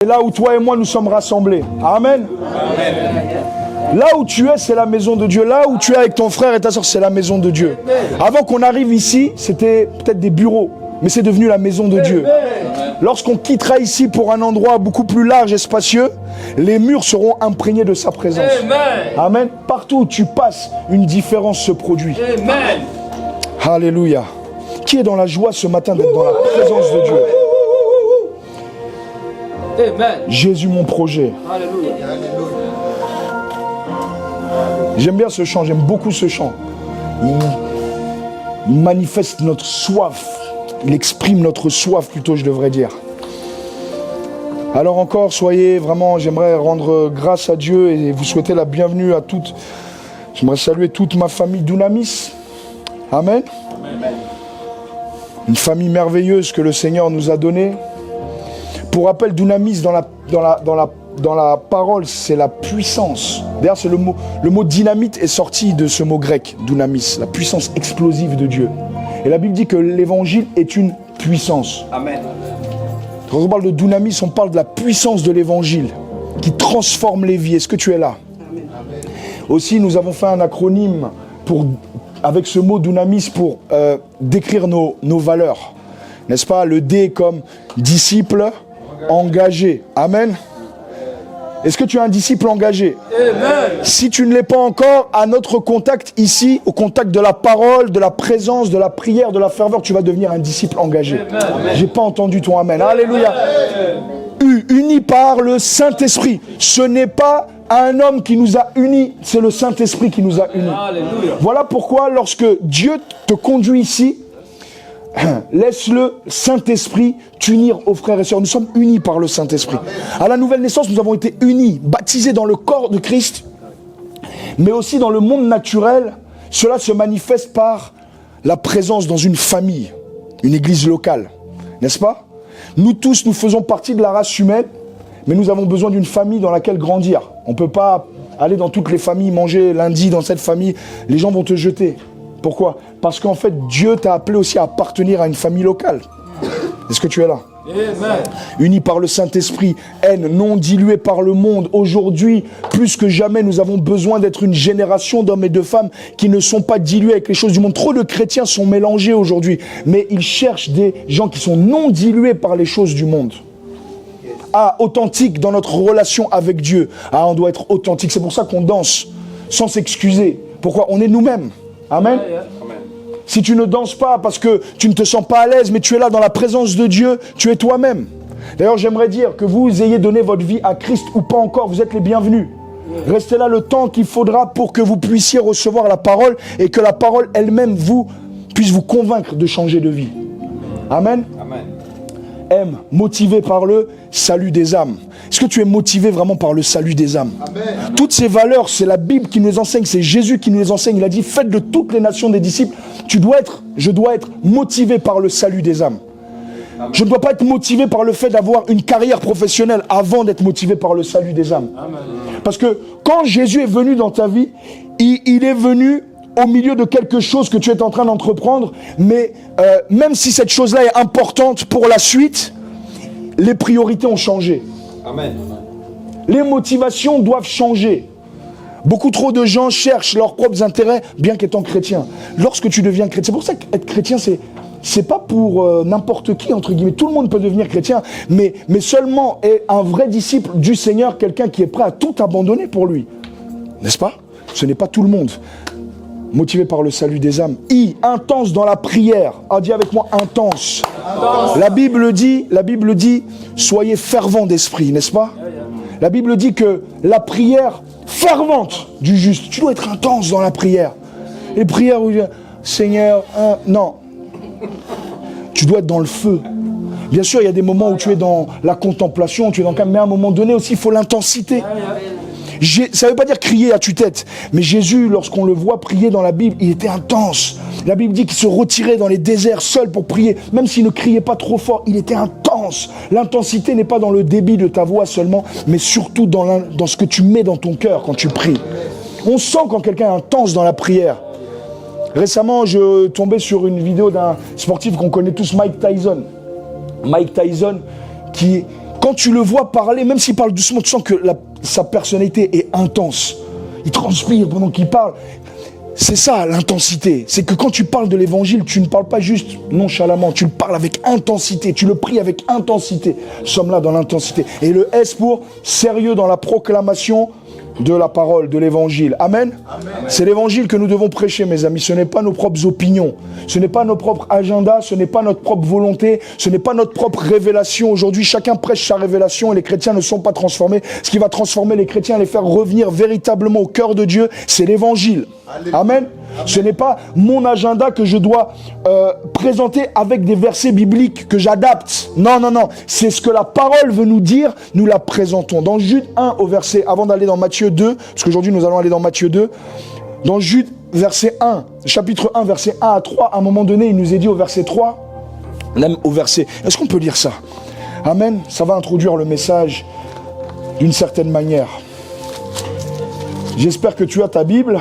C'est là où toi et moi nous sommes rassemblés. Amen. Amen. Là où tu es, c'est la maison de Dieu. Là où tu es avec ton frère et ta soeur, c'est la maison de Dieu. Avant qu'on arrive ici, c'était peut-être des bureaux, mais c'est devenu la maison de Dieu. Lorsqu'on quittera ici pour un endroit beaucoup plus large et spacieux, les murs seront imprégnés de sa présence. Amen. Partout où tu passes, une différence se produit. Amen. Alléluia. Qui est dans la joie ce matin d'être dans la présence de Dieu? Amen. Jésus mon projet. Alléluia. J'aime bien ce chant, j'aime beaucoup ce chant. Il manifeste notre soif. Il exprime notre soif plutôt, je devrais dire. Alors encore, soyez vraiment, j'aimerais rendre grâce à Dieu et vous souhaiter la bienvenue à toutes. J'aimerais saluer toute ma famille Dunamis. Amen. Amen. Une famille merveilleuse que le Seigneur nous a donnée. Pour rappel, Dunamis dans la parole, c'est la puissance. D'ailleurs, c'est le mot dynamite est sorti de ce mot grec, Dunamis, la puissance explosive de Dieu. Et la Bible dit que l'évangile est une puissance. Amen. Quand on parle de Dunamis, on parle de la puissance de l'évangile qui transforme les vies. Est-ce que tu es là? Amen. Aussi, nous avons fait un acronyme avec ce mot Dunamis pour décrire nos valeurs. N'est-ce pas? Le D comme disciple engagé. Amen. Est-ce que tu es un disciple engagé? Amen. Si tu ne l'es pas encore, à notre contact ici, au contact de la parole, de la présence, de la prière, de la ferveur, tu vas devenir un disciple engagé. J'ai pas entendu ton amen. Alléluia. Uni par le Saint-Esprit. Ce n'est pas un homme qui nous a unis, c'est le Saint-Esprit qui nous a unis. Alléluia. Voilà pourquoi lorsque Dieu te conduit ici, laisse le Saint-Esprit t'unir aux frères et sœurs. Nous sommes unis par le Saint-Esprit. À la nouvelle naissance, nous avons été unis, baptisés dans le corps de Christ, mais aussi dans le monde naturel. Cela se manifeste par la présence dans une famille, une église locale, n'est-ce pas? Nous tous, nous faisons partie de la race humaine, mais nous avons besoin d'une famille dans laquelle grandir. On ne peut pas aller dans toutes les familles, manger lundi dans cette famille, les gens vont te jeter. Pourquoi? Parce qu'en fait, Dieu t'a appelé aussi à appartenir à une famille locale. Est-ce que tu es là? Amen. Unis par le Saint-Esprit, haine non diluée par le monde. Aujourd'hui, plus que jamais, nous avons besoin d'être une génération d'hommes et de femmes qui ne sont pas dilués avec les choses du monde. Trop de chrétiens sont mélangés aujourd'hui, mais ils cherchent des gens qui sont non dilués par les choses du monde. Ah, authentique dans notre relation avec Dieu. Ah, on doit être authentique. C'est pour ça qu'on danse sans s'excuser. Pourquoi? On est nous-mêmes. Amen. Si tu ne danses pas parce que tu ne te sens pas à l'aise, mais tu es là dans la présence de Dieu, tu es toi-même. D'ailleurs, j'aimerais dire que vous ayez donné votre vie à Christ ou pas encore, vous êtes les bienvenus. Restez là le temps qu'il faudra pour que vous puissiez recevoir la parole et que la parole elle-même puisse vous convaincre de changer de vie. Amen. Amen. M, motivé par le salut des âmes. Est-ce que tu es motivé vraiment par le salut des âmes? Amen. Toutes ces valeurs, c'est la Bible qui nous les enseigne, c'est Jésus qui nous les enseigne. Il a dit, faites de toutes les nations des disciples. Je dois être motivé par le salut des âmes. Amen. Je ne dois pas être motivé par le fait d'avoir une carrière professionnelle avant d'être motivé par le salut des âmes. Amen. Parce que quand Jésus est venu dans ta vie, il est venu au milieu de quelque chose que tu es en train d'entreprendre, mais même si cette chose-là est importante pour la suite, les priorités ont changé. Amen. Les motivations doivent changer. Beaucoup trop de gens cherchent leurs propres intérêts, bien qu'étant chrétiens. Lorsque tu deviens chrétien, c'est pour ça qu'être chrétien, c'est pas pour n'importe qui, entre guillemets. Tout le monde peut devenir chrétien, mais seulement est un vrai disciple du Seigneur, quelqu'un qui est prêt à tout abandonner pour lui. N'est-ce pas? Ce n'est pas tout le monde. Motivé par le salut des âmes. Intense dans la prière. Ah, dis avec moi, intense. La Bible dit, soyez fervents d'esprit, n'est-ce pas? La Bible dit que la prière fervente du juste, tu dois être intense dans la prière. Les prières où Seigneur, non. Tu dois être dans le feu. Bien sûr, il y a des moments où tu es dans la contemplation, tu es dans le calme, mais à un moment donné aussi, il faut l'intensité. Ça ne veut pas dire crier à tue-tête, mais Jésus, lorsqu'on le voit prier dans la Bible, il était intense. La Bible dit qu'il se retirait dans les déserts seul pour prier, même s'il ne criait pas trop fort, il était intense. L'intensité n'est pas dans le débit de ta voix seulement, mais surtout dans ce que tu mets dans ton cœur quand tu pries. On sent quand quelqu'un est intense dans la prière. Récemment, je tombais sur une vidéo d'un sportif qu'on connaît tous, Mike Tyson. Mike Tyson, qui Quand tu le vois parler, même s'il parle doucement, tu sens que sa personnalité est intense. Il transpire pendant qu'il parle. C'est ça l'intensité. C'est que quand tu parles de l'évangile, tu ne parles pas juste nonchalamment, tu le parles avec intensité, tu le pries avec intensité. Nous sommes là dans l'intensité. Et le S pour sérieux dans la proclamation de la parole, de l'évangile. Amen. Amen. C'est l'évangile que nous devons prêcher, mes amis. Ce n'est pas nos propres opinions. Ce n'est pas nos propres agendas. Ce n'est pas notre propre volonté. Ce n'est pas notre propre révélation. Aujourd'hui, chacun prêche sa révélation et les chrétiens ne sont pas transformés. Ce qui va transformer les chrétiens et les faire revenir véritablement au cœur de Dieu, c'est l'évangile. Amen. Ce n'est pas mon agenda que je dois présenter avec des versets bibliques que j'adapte. Non, non, non. C'est ce que la parole veut nous dire, nous la présentons. Dans Jude 1 au verset, avant d'aller dans Matthieu 2, parce qu'aujourd'hui nous allons aller dans Matthieu 2, dans Jude verset 1, chapitre 1, verset 1 à 3, à un moment donné, il nous est dit au verset 3, même au verset, est-ce qu'on peut lire ça? Amen. Ça va introduire le message d'une certaine manière. J'espère que tu as ta Bible.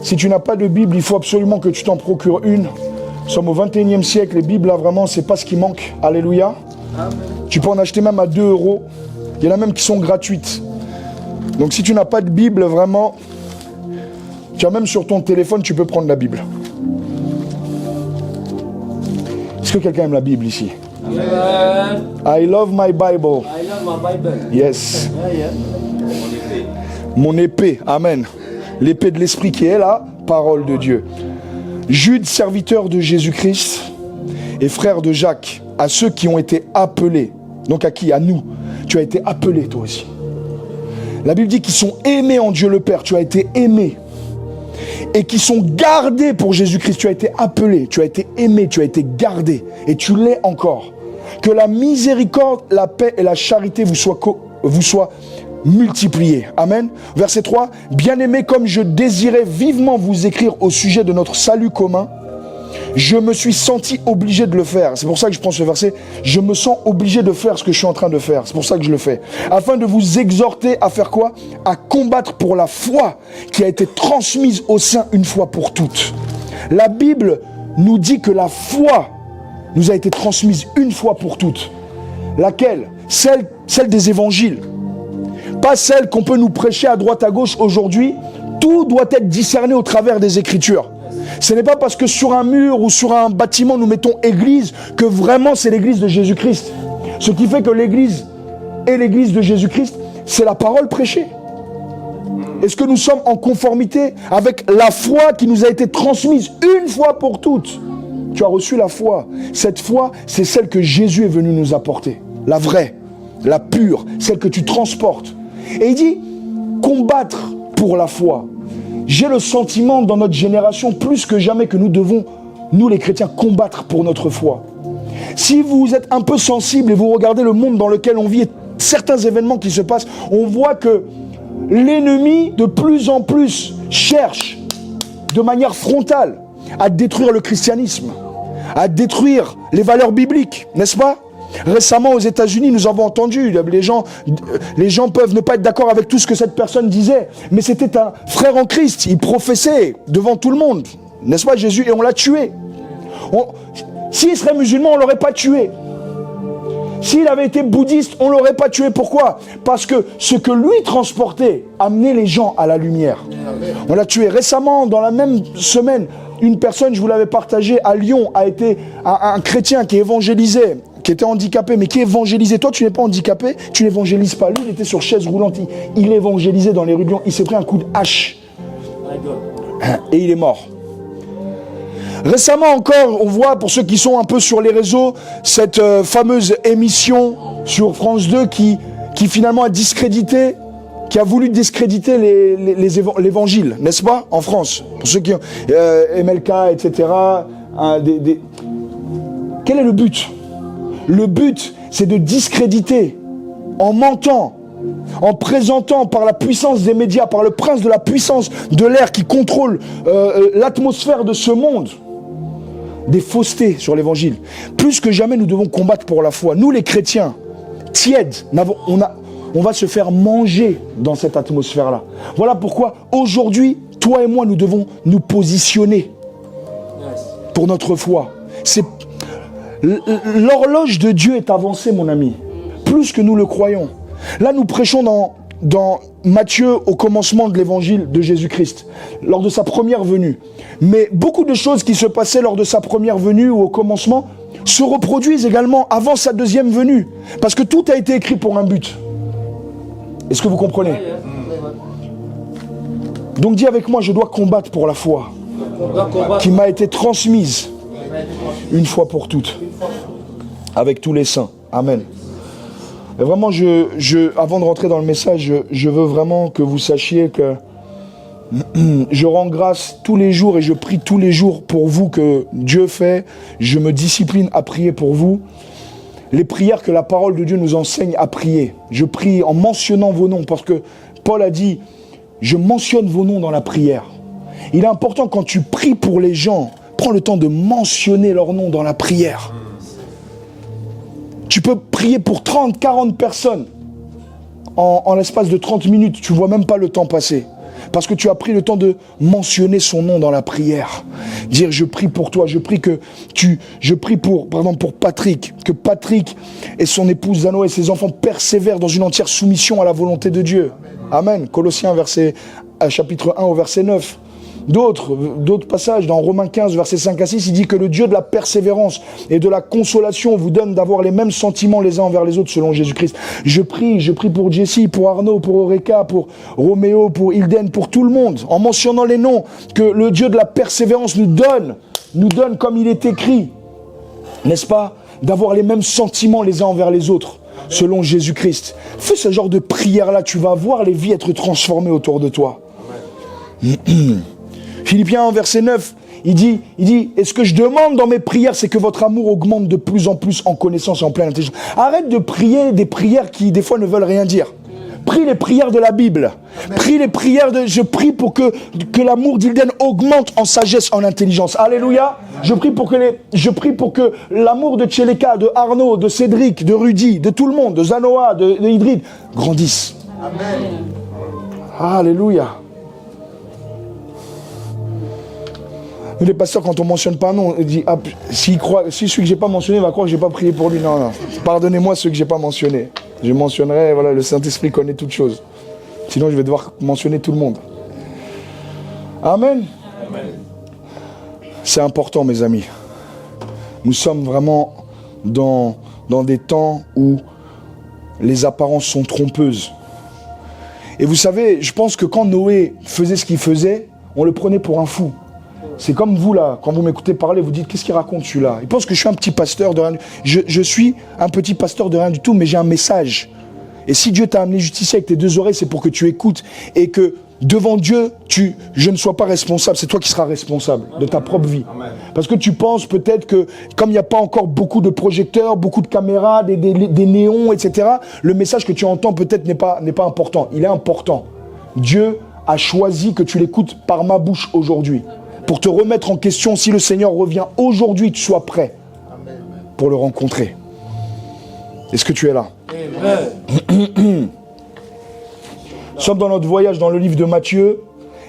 Si tu n'as pas de Bible, il faut absolument que tu t'en procures une. Nous sommes au 21e siècle, les Bibles, là, vraiment, c'est pas ce qui manque. Alléluia. Amen. Tu peux en acheter même à 2 €. Il y en a même qui sont gratuites. Donc si tu n'as pas de Bible, vraiment, tu as même sur ton téléphone, tu peux prendre la Bible. Est-ce que quelqu'un aime la Bible ici? Amen. I love my Bible. I love my Bible. Yes. Mon épée. Amen. L'épée de l'esprit qui est la parole de Dieu. Jude, serviteur de Jésus-Christ et frère de Jacques, à ceux qui ont été appelés. Donc à qui? À nous. Tu as été appelé toi aussi. La Bible dit qu'ils sont aimés en Dieu le Père. Tu as été aimé. Et qui sont gardés pour Jésus-Christ. Tu as été appelé, tu as été aimé, tu as été gardé. Et tu l'es encore. Que la miséricorde, la paix et la charité vous soient multipliés. Amen. Verset 3. Bien-aimés, comme je désirais vivement vous écrire au sujet de notre salut commun, je me suis senti obligé de le faire. C'est pour ça que je prends ce verset. Je me sens obligé de faire ce que je suis en train de faire. C'est pour ça que je le fais. Afin de vous exhorter à faire quoi? À combattre pour la foi qui a été transmise au sein une fois pour toutes. La Bible nous dit que la foi nous a été transmise une fois pour toutes. Laquelle? Celle des évangiles. Pas celle qu'on peut nous prêcher à droite à gauche aujourd'hui. Tout doit être discerné au travers des Écritures. Ce n'est pas parce que sur un mur ou sur un bâtiment nous mettons église que vraiment c'est l'église de Jésus-Christ. Ce qui fait que l'église est l'église de Jésus-Christ, c'est la parole prêchée. Est-ce que nous sommes en conformité avec la foi qui nous a été transmise une fois pour toutes? Tu as reçu la foi. Cette foi, c'est celle que Jésus est venu nous apporter. La vraie, la pure, celle que tu transportes. Et il dit, combattre pour la foi. J'ai le sentiment dans notre génération, plus que jamais, que nous devons, nous les chrétiens, combattre pour notre foi. Si vous êtes un peu sensible et vous regardez le monde dans lequel on vit et certains événements qui se passent, on voit que l'ennemi, de plus en plus, cherche de manière frontale à détruire le christianisme, à détruire les valeurs bibliques, n'est-ce pas? Récemment, aux États-Unis, nous avons entendu, les gens peuvent ne pas être d'accord avec tout ce que cette personne disait, mais c'était un frère en Christ, il professait devant tout le monde, n'est-ce pas Jésus, et on l'a tué. S'il serait musulman, on ne l'aurait pas tué. S'il avait été bouddhiste, on ne l'aurait pas tué. Pourquoi? Parce que ce que lui transportait amenait les gens à la lumière. On l'a tué. Récemment, dans la même semaine, une personne, je vous l'avais partagé, à Lyon, a été un chrétien qui évangélisait, qui était handicapé, mais qui évangélisait. Toi, tu n'es pas handicapé, tu n'évangélises pas. Lui, il était sur chaise roulante, il évangélisait dans les rues de Lyon. Il s'est pris un coup de hache. Et il est mort. Récemment encore, on voit, pour ceux qui sont un peu sur les réseaux, cette fameuse émission sur France 2 qui finalement a discrédité, qui a voulu discréditer l'évangile, n'est-ce pas, en France? Pour ceux qui ont MLK, etc. Quel est le but? Le but, c'est de discréditer, en mentant, en présentant par la puissance des médias, par le prince de la puissance de l'air qui contrôle l'atmosphère de ce monde, des faussetés sur l'évangile. Plus que jamais, nous devons combattre pour la foi. Nous, les chrétiens, tièdes, on va se faire manger dans cette atmosphère-là. Voilà pourquoi, aujourd'hui, toi et moi, nous devons nous positionner pour notre foi. L'horloge de Dieu est avancée, mon ami. plus que nous le croyons. Là, nous prêchons dans Matthieu au commencement de l'évangile de Jésus-Christ, lors de sa première venue. Mais beaucoup de choses qui se passaient lors de sa première venue ou au commencement se reproduisent également avant sa deuxième venue. Parce que tout a été écrit pour un but. Est-ce que vous comprenez? Donc dis avec moi, je dois combattre pour la foi qui m'a été transmise une fois pour toutes, avec tous les saints. Amen. Et vraiment, avant de rentrer dans le message, je veux vraiment que vous sachiez que je rends grâce tous les jours et je prie tous les jours pour vous que Dieu fait. Je me discipline à prier pour vous. Les prières que la parole de Dieu nous enseigne à prier. Je prie en mentionnant vos noms parce que Paul a dit, je mentionne vos noms dans la prière. Il est important quand tu pries pour les gens, prends le temps de mentionner leur nom dans la prière. Tu peux prier pour 30, 40 personnes en l'espace de 30 minutes. Tu ne vois même pas le temps passer. Parce que tu as pris le temps de mentionner son nom dans la prière. Dire, je prie pour toi. Je prie pour, par exemple, pour Patrick. Que Patrick et son épouse Zano et ses enfants persévèrent dans une entière soumission à la volonté de Dieu. Amen. Colossiens chapitre 1 au verset 9. D'autres passages dans Romains 15, versets 5 à 6, il dit que le Dieu de la persévérance et de la consolation vous donne d'avoir les mêmes sentiments les uns envers les autres selon Jésus-Christ. Je prie pour Jessie, pour Arnaud, pour Eureka, pour Roméo, pour Hilden, pour tout le monde, en mentionnant les noms que le Dieu de la persévérance nous donne comme il est écrit, n'est-ce pas, d'avoir les mêmes sentiments les uns envers les autres selon Jésus-Christ. Fais ce genre de prière-là, tu vas voir les vies être transformées autour de toi. Philippiens 1, verset 9, il dit, et ce que je demande dans mes prières, c'est que votre amour augmente de plus en plus en connaissance et en pleine intelligence. Arrête de prier des prières qui, des fois, ne veulent rien dire. Prie les prières de la Bible. Prie les prières je prie pour que l'amour d'Ilden augmente en sagesse, en intelligence. Alléluia. Je prie pour que l'amour de Tcheleka, de Arnaud, de Cédric, de Rudy, de tout le monde, de Zanoa, de Idrid, grandisse. Amen. Alléluia. Les pasteurs, quand on ne mentionne pas un nom, on dit, si celui que je n'ai pas mentionné va croire que je n'ai pas prié pour lui. Non. Pardonnez-moi ceux que je n'ai pas mentionnés. Je mentionnerai, voilà, le Saint-Esprit connaît toutes choses. Sinon, je vais devoir mentionner tout le monde. Amen. Amen. C'est important, mes amis. Nous sommes vraiment dans des temps où les apparences sont trompeuses. Et vous savez, je pense que quand Noé faisait ce qu'il faisait, on le prenait pour un fou. C'est comme vous là, quand vous m'écoutez parler, vous dites, qu'est-ce qu'il raconte celui-là? Il pense que je suis un petit pasteur de rien. Je suis un petit pasteur de rien du tout, mais j'ai un message. Et si Dieu t'a amené jusqu'ici avec tes deux oreilles, c'est pour que tu écoutes et que devant Dieu, je ne sois pas responsable. C'est toi qui seras responsable de ta propre vie. Parce que tu penses peut-être que, comme il n'y a pas encore beaucoup de projecteurs, beaucoup de caméras, des néons, etc., le message que tu entends peut-être n'est pas important. Il est important. Dieu a choisi que tu l'écoutes par ma bouche aujourd'hui. Pour te remettre en question, si le Seigneur revient aujourd'hui, tu sois prêt pour le rencontrer. Est-ce que tu es là? Nous sommes dans notre voyage dans le livre de Matthieu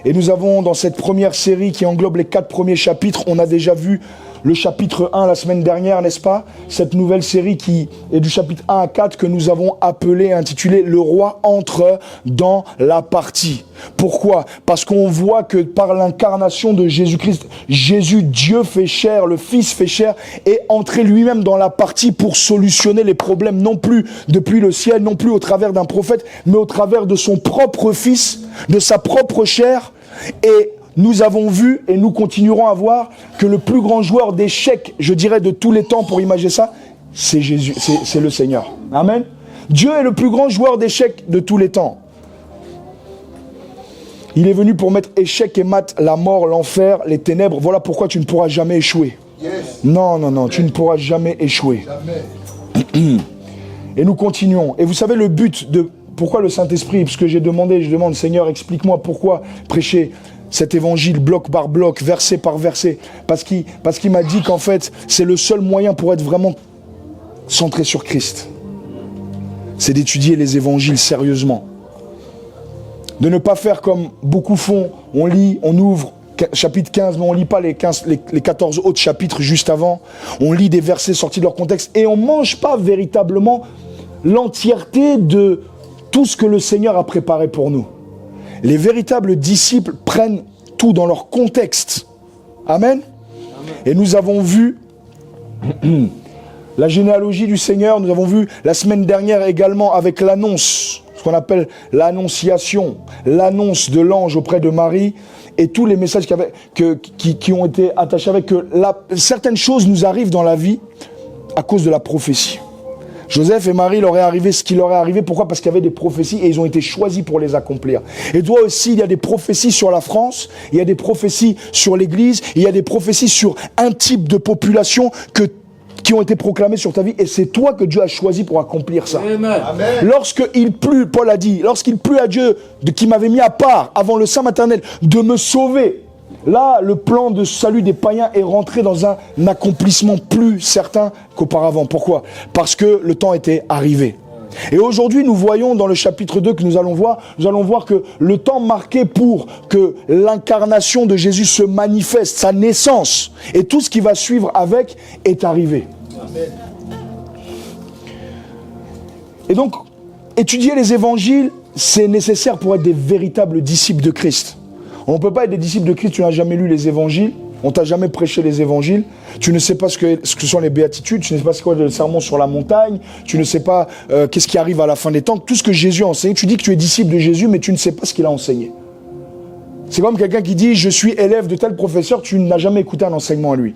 et nous avons dans cette première série qui englobe les 4 premiers chapitres, on a déjà vu le chapitre 1 la semaine dernière, n'est-ce pas? Cette nouvelle série qui est du chapitre 1 à 4 que nous avons intitulé « Le roi entre dans la partie ». Pourquoi? Parce qu'on voit que par l'incarnation de Jésus-Christ, Jésus, Dieu fait chair, le Fils fait chair, est entré lui-même dans la partie pour solutionner les problèmes, non plus depuis le ciel, non plus au travers d'un prophète, mais au travers de son propre Fils, de sa propre chair. Et nous avons vu, et nous continuerons à voir, que le plus grand joueur d'échecs, je dirais de tous les temps pour imaginer ça, c'est Jésus, c'est le Seigneur. Amen. Dieu est le plus grand joueur d'échecs de tous les temps. Il est venu pour mettre échec et mat, la mort, l'enfer, les ténèbres. Voilà pourquoi tu ne pourras jamais échouer. Yes. Non, tu ne pourras jamais échouer. Jamais. Et nous continuons. Et vous savez le but de... Pourquoi le Saint-Esprit? Parce que je demande, Seigneur, explique-moi pourquoi prêcher cet évangile bloc par bloc, verset par verset. Parce qu'il m'a dit qu'en fait, c'est le seul moyen pour être vraiment centré sur Christ. C'est d'étudier les évangiles sérieusement. De ne pas faire comme beaucoup font, on lit, on ouvre chapitre 15, mais on ne lit pas les 14 autres chapitres juste avant. On lit des versets sortis de leur contexte et on ne mange pas véritablement l'entièreté de tout ce que le Seigneur a préparé pour nous. Les véritables disciples prennent tout dans leur contexte. Amen. Et nous avons vu la généalogie du Seigneur, nous avons vu la semaine dernière également avec l'annonce, ce qu'on appelle l'annonciation, l'annonce de l'ange auprès de Marie et tous les messages qui ont été attachés avec que certaines choses nous arrivent dans la vie à cause de la prophétie. Joseph et Marie leur est arrivé ce qui leur est arrivé. Pourquoi? Parce qu'il y avait des prophéties et ils ont été choisis pour les accomplir. Et toi aussi, il y a des prophéties sur la France, il y a des prophéties sur l'Église, il y a des prophéties sur un type de population qui ont été proclamées sur ta vie. Et c'est toi que Dieu a choisi pour accomplir ça. Amen. Lorsqu'il plut, Paul a dit, lorsqu'il plut à Dieu qui m'avait mis à part avant le sein maternel de me sauver, là, le plan de salut des païens est rentré dans un accomplissement plus certain qu'auparavant. Pourquoi? Parce que le temps était arrivé. Et aujourd'hui, nous voyons dans le chapitre 2 que nous allons voir que le temps marqué pour que l'incarnation de Jésus se manifeste, sa naissance et tout ce qui va suivre avec est arrivé. Amen. Et donc, étudier les évangiles, c'est nécessaire pour être des véritables disciples de Christ. On ne peut pas être des disciples de Christ, tu n'as jamais lu les évangiles, on ne t'a jamais prêché les évangiles, tu ne sais pas ce que sont les béatitudes, tu ne sais pas ce qu'est le sermon sur la montagne, tu ne sais pas qu'est-ce qui arrive à la fin des temps, tout ce que Jésus a enseigné. Tu dis que tu es disciple de Jésus, mais tu ne sais pas ce qu'il a enseigné. C'est comme quelqu'un qui dit « je suis élève de tel professeur », tu n'as jamais écouté un enseignement à lui.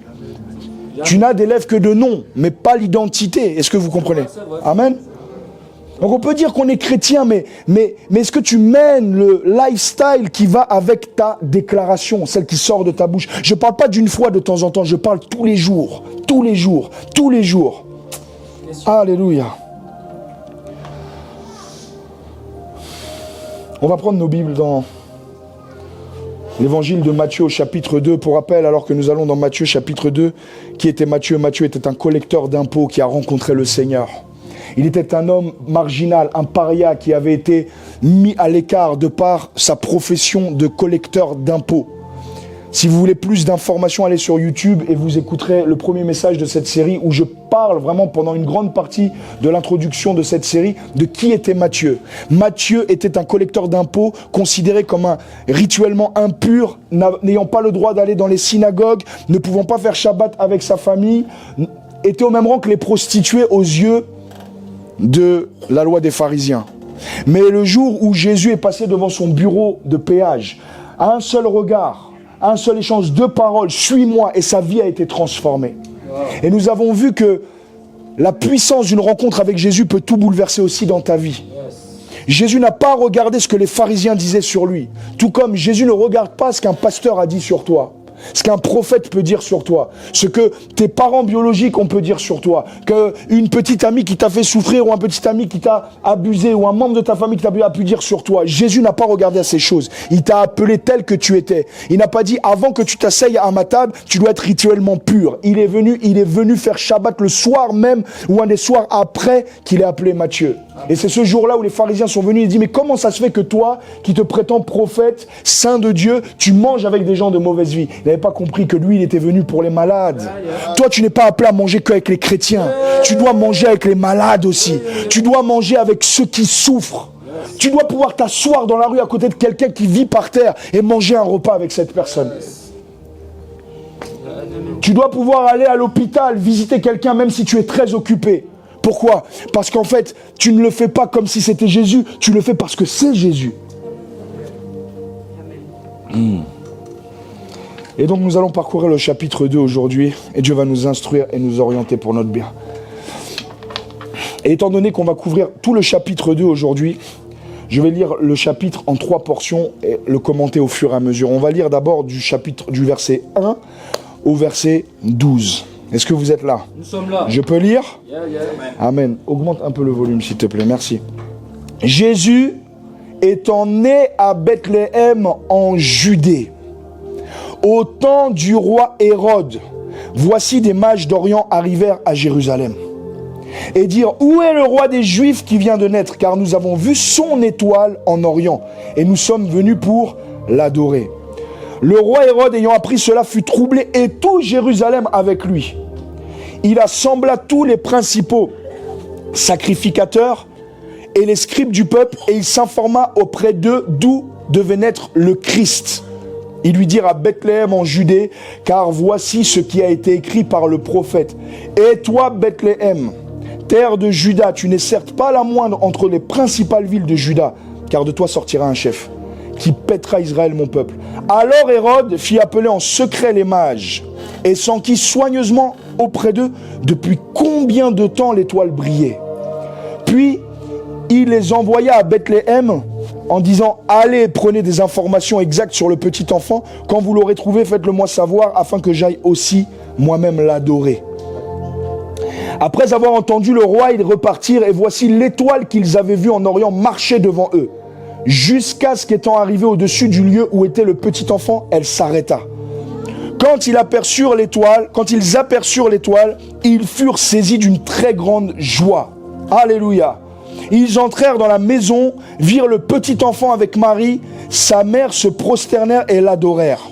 Tu n'as d'élève que de nom, mais pas l'identité. Est-ce que vous comprenez? Amen. Donc on peut dire qu'on est chrétien, mais est-ce que tu mènes le lifestyle qui va avec ta déclaration, celle qui sort de ta bouche? Je ne parle pas d'une fois de temps en temps, je parle tous les jours, tous les jours, tous les jours. Alléluia. On va prendre nos Bibles dans l'évangile de Matthieu au chapitre 2. Pour rappel, alors que nous allons dans Matthieu chapitre 2, qui était Matthieu? Matthieu était un collecteur d'impôts qui a rencontré le Seigneur. Il était un homme marginal, un paria qui avait été mis à l'écart de par sa profession de collecteur d'impôts. Si vous voulez plus d'informations, allez sur YouTube et vous écouterez le premier message de cette série où je parle vraiment pendant une grande partie de l'introduction de cette série de qui était Matthieu. Matthieu était un collecteur d'impôts considéré comme un rituellement impur, n'ayant pas le droit d'aller dans les synagogues, ne pouvant pas faire Shabbat avec sa famille, était au même rang que les prostituées aux yeux de la loi des pharisiens. Mais le jour où Jésus est passé devant son bureau de péage, à un seul regard, à un seul échange, 2 paroles, suis-moi, et sa vie a été transformée. Wow. Et nous avons vu que la puissance d'une rencontre avec Jésus peut tout bouleverser aussi dans ta vie. Yes. Jésus n'a pas regardé ce que les pharisiens disaient sur lui, tout comme Jésus ne regarde pas ce qu'un pasteur a dit sur toi. Ce qu'un prophète peut dire sur toi, ce que tes parents biologiques on peut dire sur toi, qu'une petite amie qui t'a fait souffrir ou un petit ami qui t'a abusé ou un membre de ta famille qui t'a pu dire sur toi. Jésus n'a pas regardé à ces choses. Il t'a appelé tel que tu étais. Il n'a pas dit avant que tu t'asseyes à ma table, tu dois être rituellement pur. Il est venu faire Shabbat le soir même ou un des soirs après qu'il ait appelé Matthieu. Et c'est ce jour-là où les pharisiens sont venus et disent mais comment ça se fait que toi, qui te prétends prophète, saint de Dieu, tu manges avec des gens de mauvaise vie? Il n'avait pas compris que lui, il était venu pour les malades. Toi, tu n'es pas appelé à manger qu'avec les chrétiens. Tu dois manger avec les malades aussi. Tu dois manger avec ceux qui souffrent. Tu dois pouvoir t'asseoir dans la rue à côté de quelqu'un qui vit par terre et manger un repas avec cette personne. Tu dois pouvoir aller à l'hôpital, visiter quelqu'un même si tu es très occupé. Pourquoi? Parce qu'en fait, tu ne le fais pas comme si c'était Jésus, tu le fais parce que c'est Jésus. Et donc nous allons parcourir le chapitre 2 aujourd'hui, et Dieu va nous instruire et nous orienter pour notre bien. Et étant donné qu'on va couvrir tout le chapitre 2 aujourd'hui, je vais lire le chapitre en 3 portions et le commenter au fur et à mesure. On va lire d'abord du verset 1 au verset 12. Est-ce que vous êtes là? Nous sommes là. Je peux lire? Amen. Augmente un peu le volume, s'il te plaît. Merci. Jésus étant né à Bethléem en Judée, au temps du roi Hérode, voici des mages d'Orient arrivèrent à Jérusalem et dirent « Où est le roi des Juifs qui vient de naître? Car nous avons vu son étoile en Orient et nous sommes venus pour l'adorer. » Le roi Hérode, ayant appris cela, fut troublé et tout Jérusalem avec lui. Il assembla tous les principaux sacrificateurs et les scribes du peuple, et il s'informa auprès d'eux d'où devait naître le Christ. Il lui dirent à Bethléem en Judée, car voici ce qui a été écrit par le prophète. Et toi, Bethléem, terre de Juda, tu n'es certes pas la moindre entre les principales villes de Juda, car de toi sortira un chef qui pètera Israël, mon peuple. Alors Hérode fit appeler en secret les mages et s'enquit soigneusement auprès d'eux depuis combien de temps l'étoile brillait. Puis il les envoya à Bethléem en disant « Allez, prenez des informations exactes sur le petit enfant. Quand vous l'aurez trouvé, faites-le moi savoir afin que j'aille aussi moi-même l'adorer. » Après avoir entendu le roi, ils repartirent et voici l'étoile qu'ils avaient vue en Orient marcher devant eux. Jusqu'à ce qu'étant arrivé au-dessus du lieu où était le petit enfant, elle s'arrêta. Quand ils aperçurent l'étoile, ils furent saisis d'une très grande joie. Alléluia. Ils entrèrent dans la maison, virent le petit enfant avec Marie, sa mère se prosternèrent et l'adorèrent.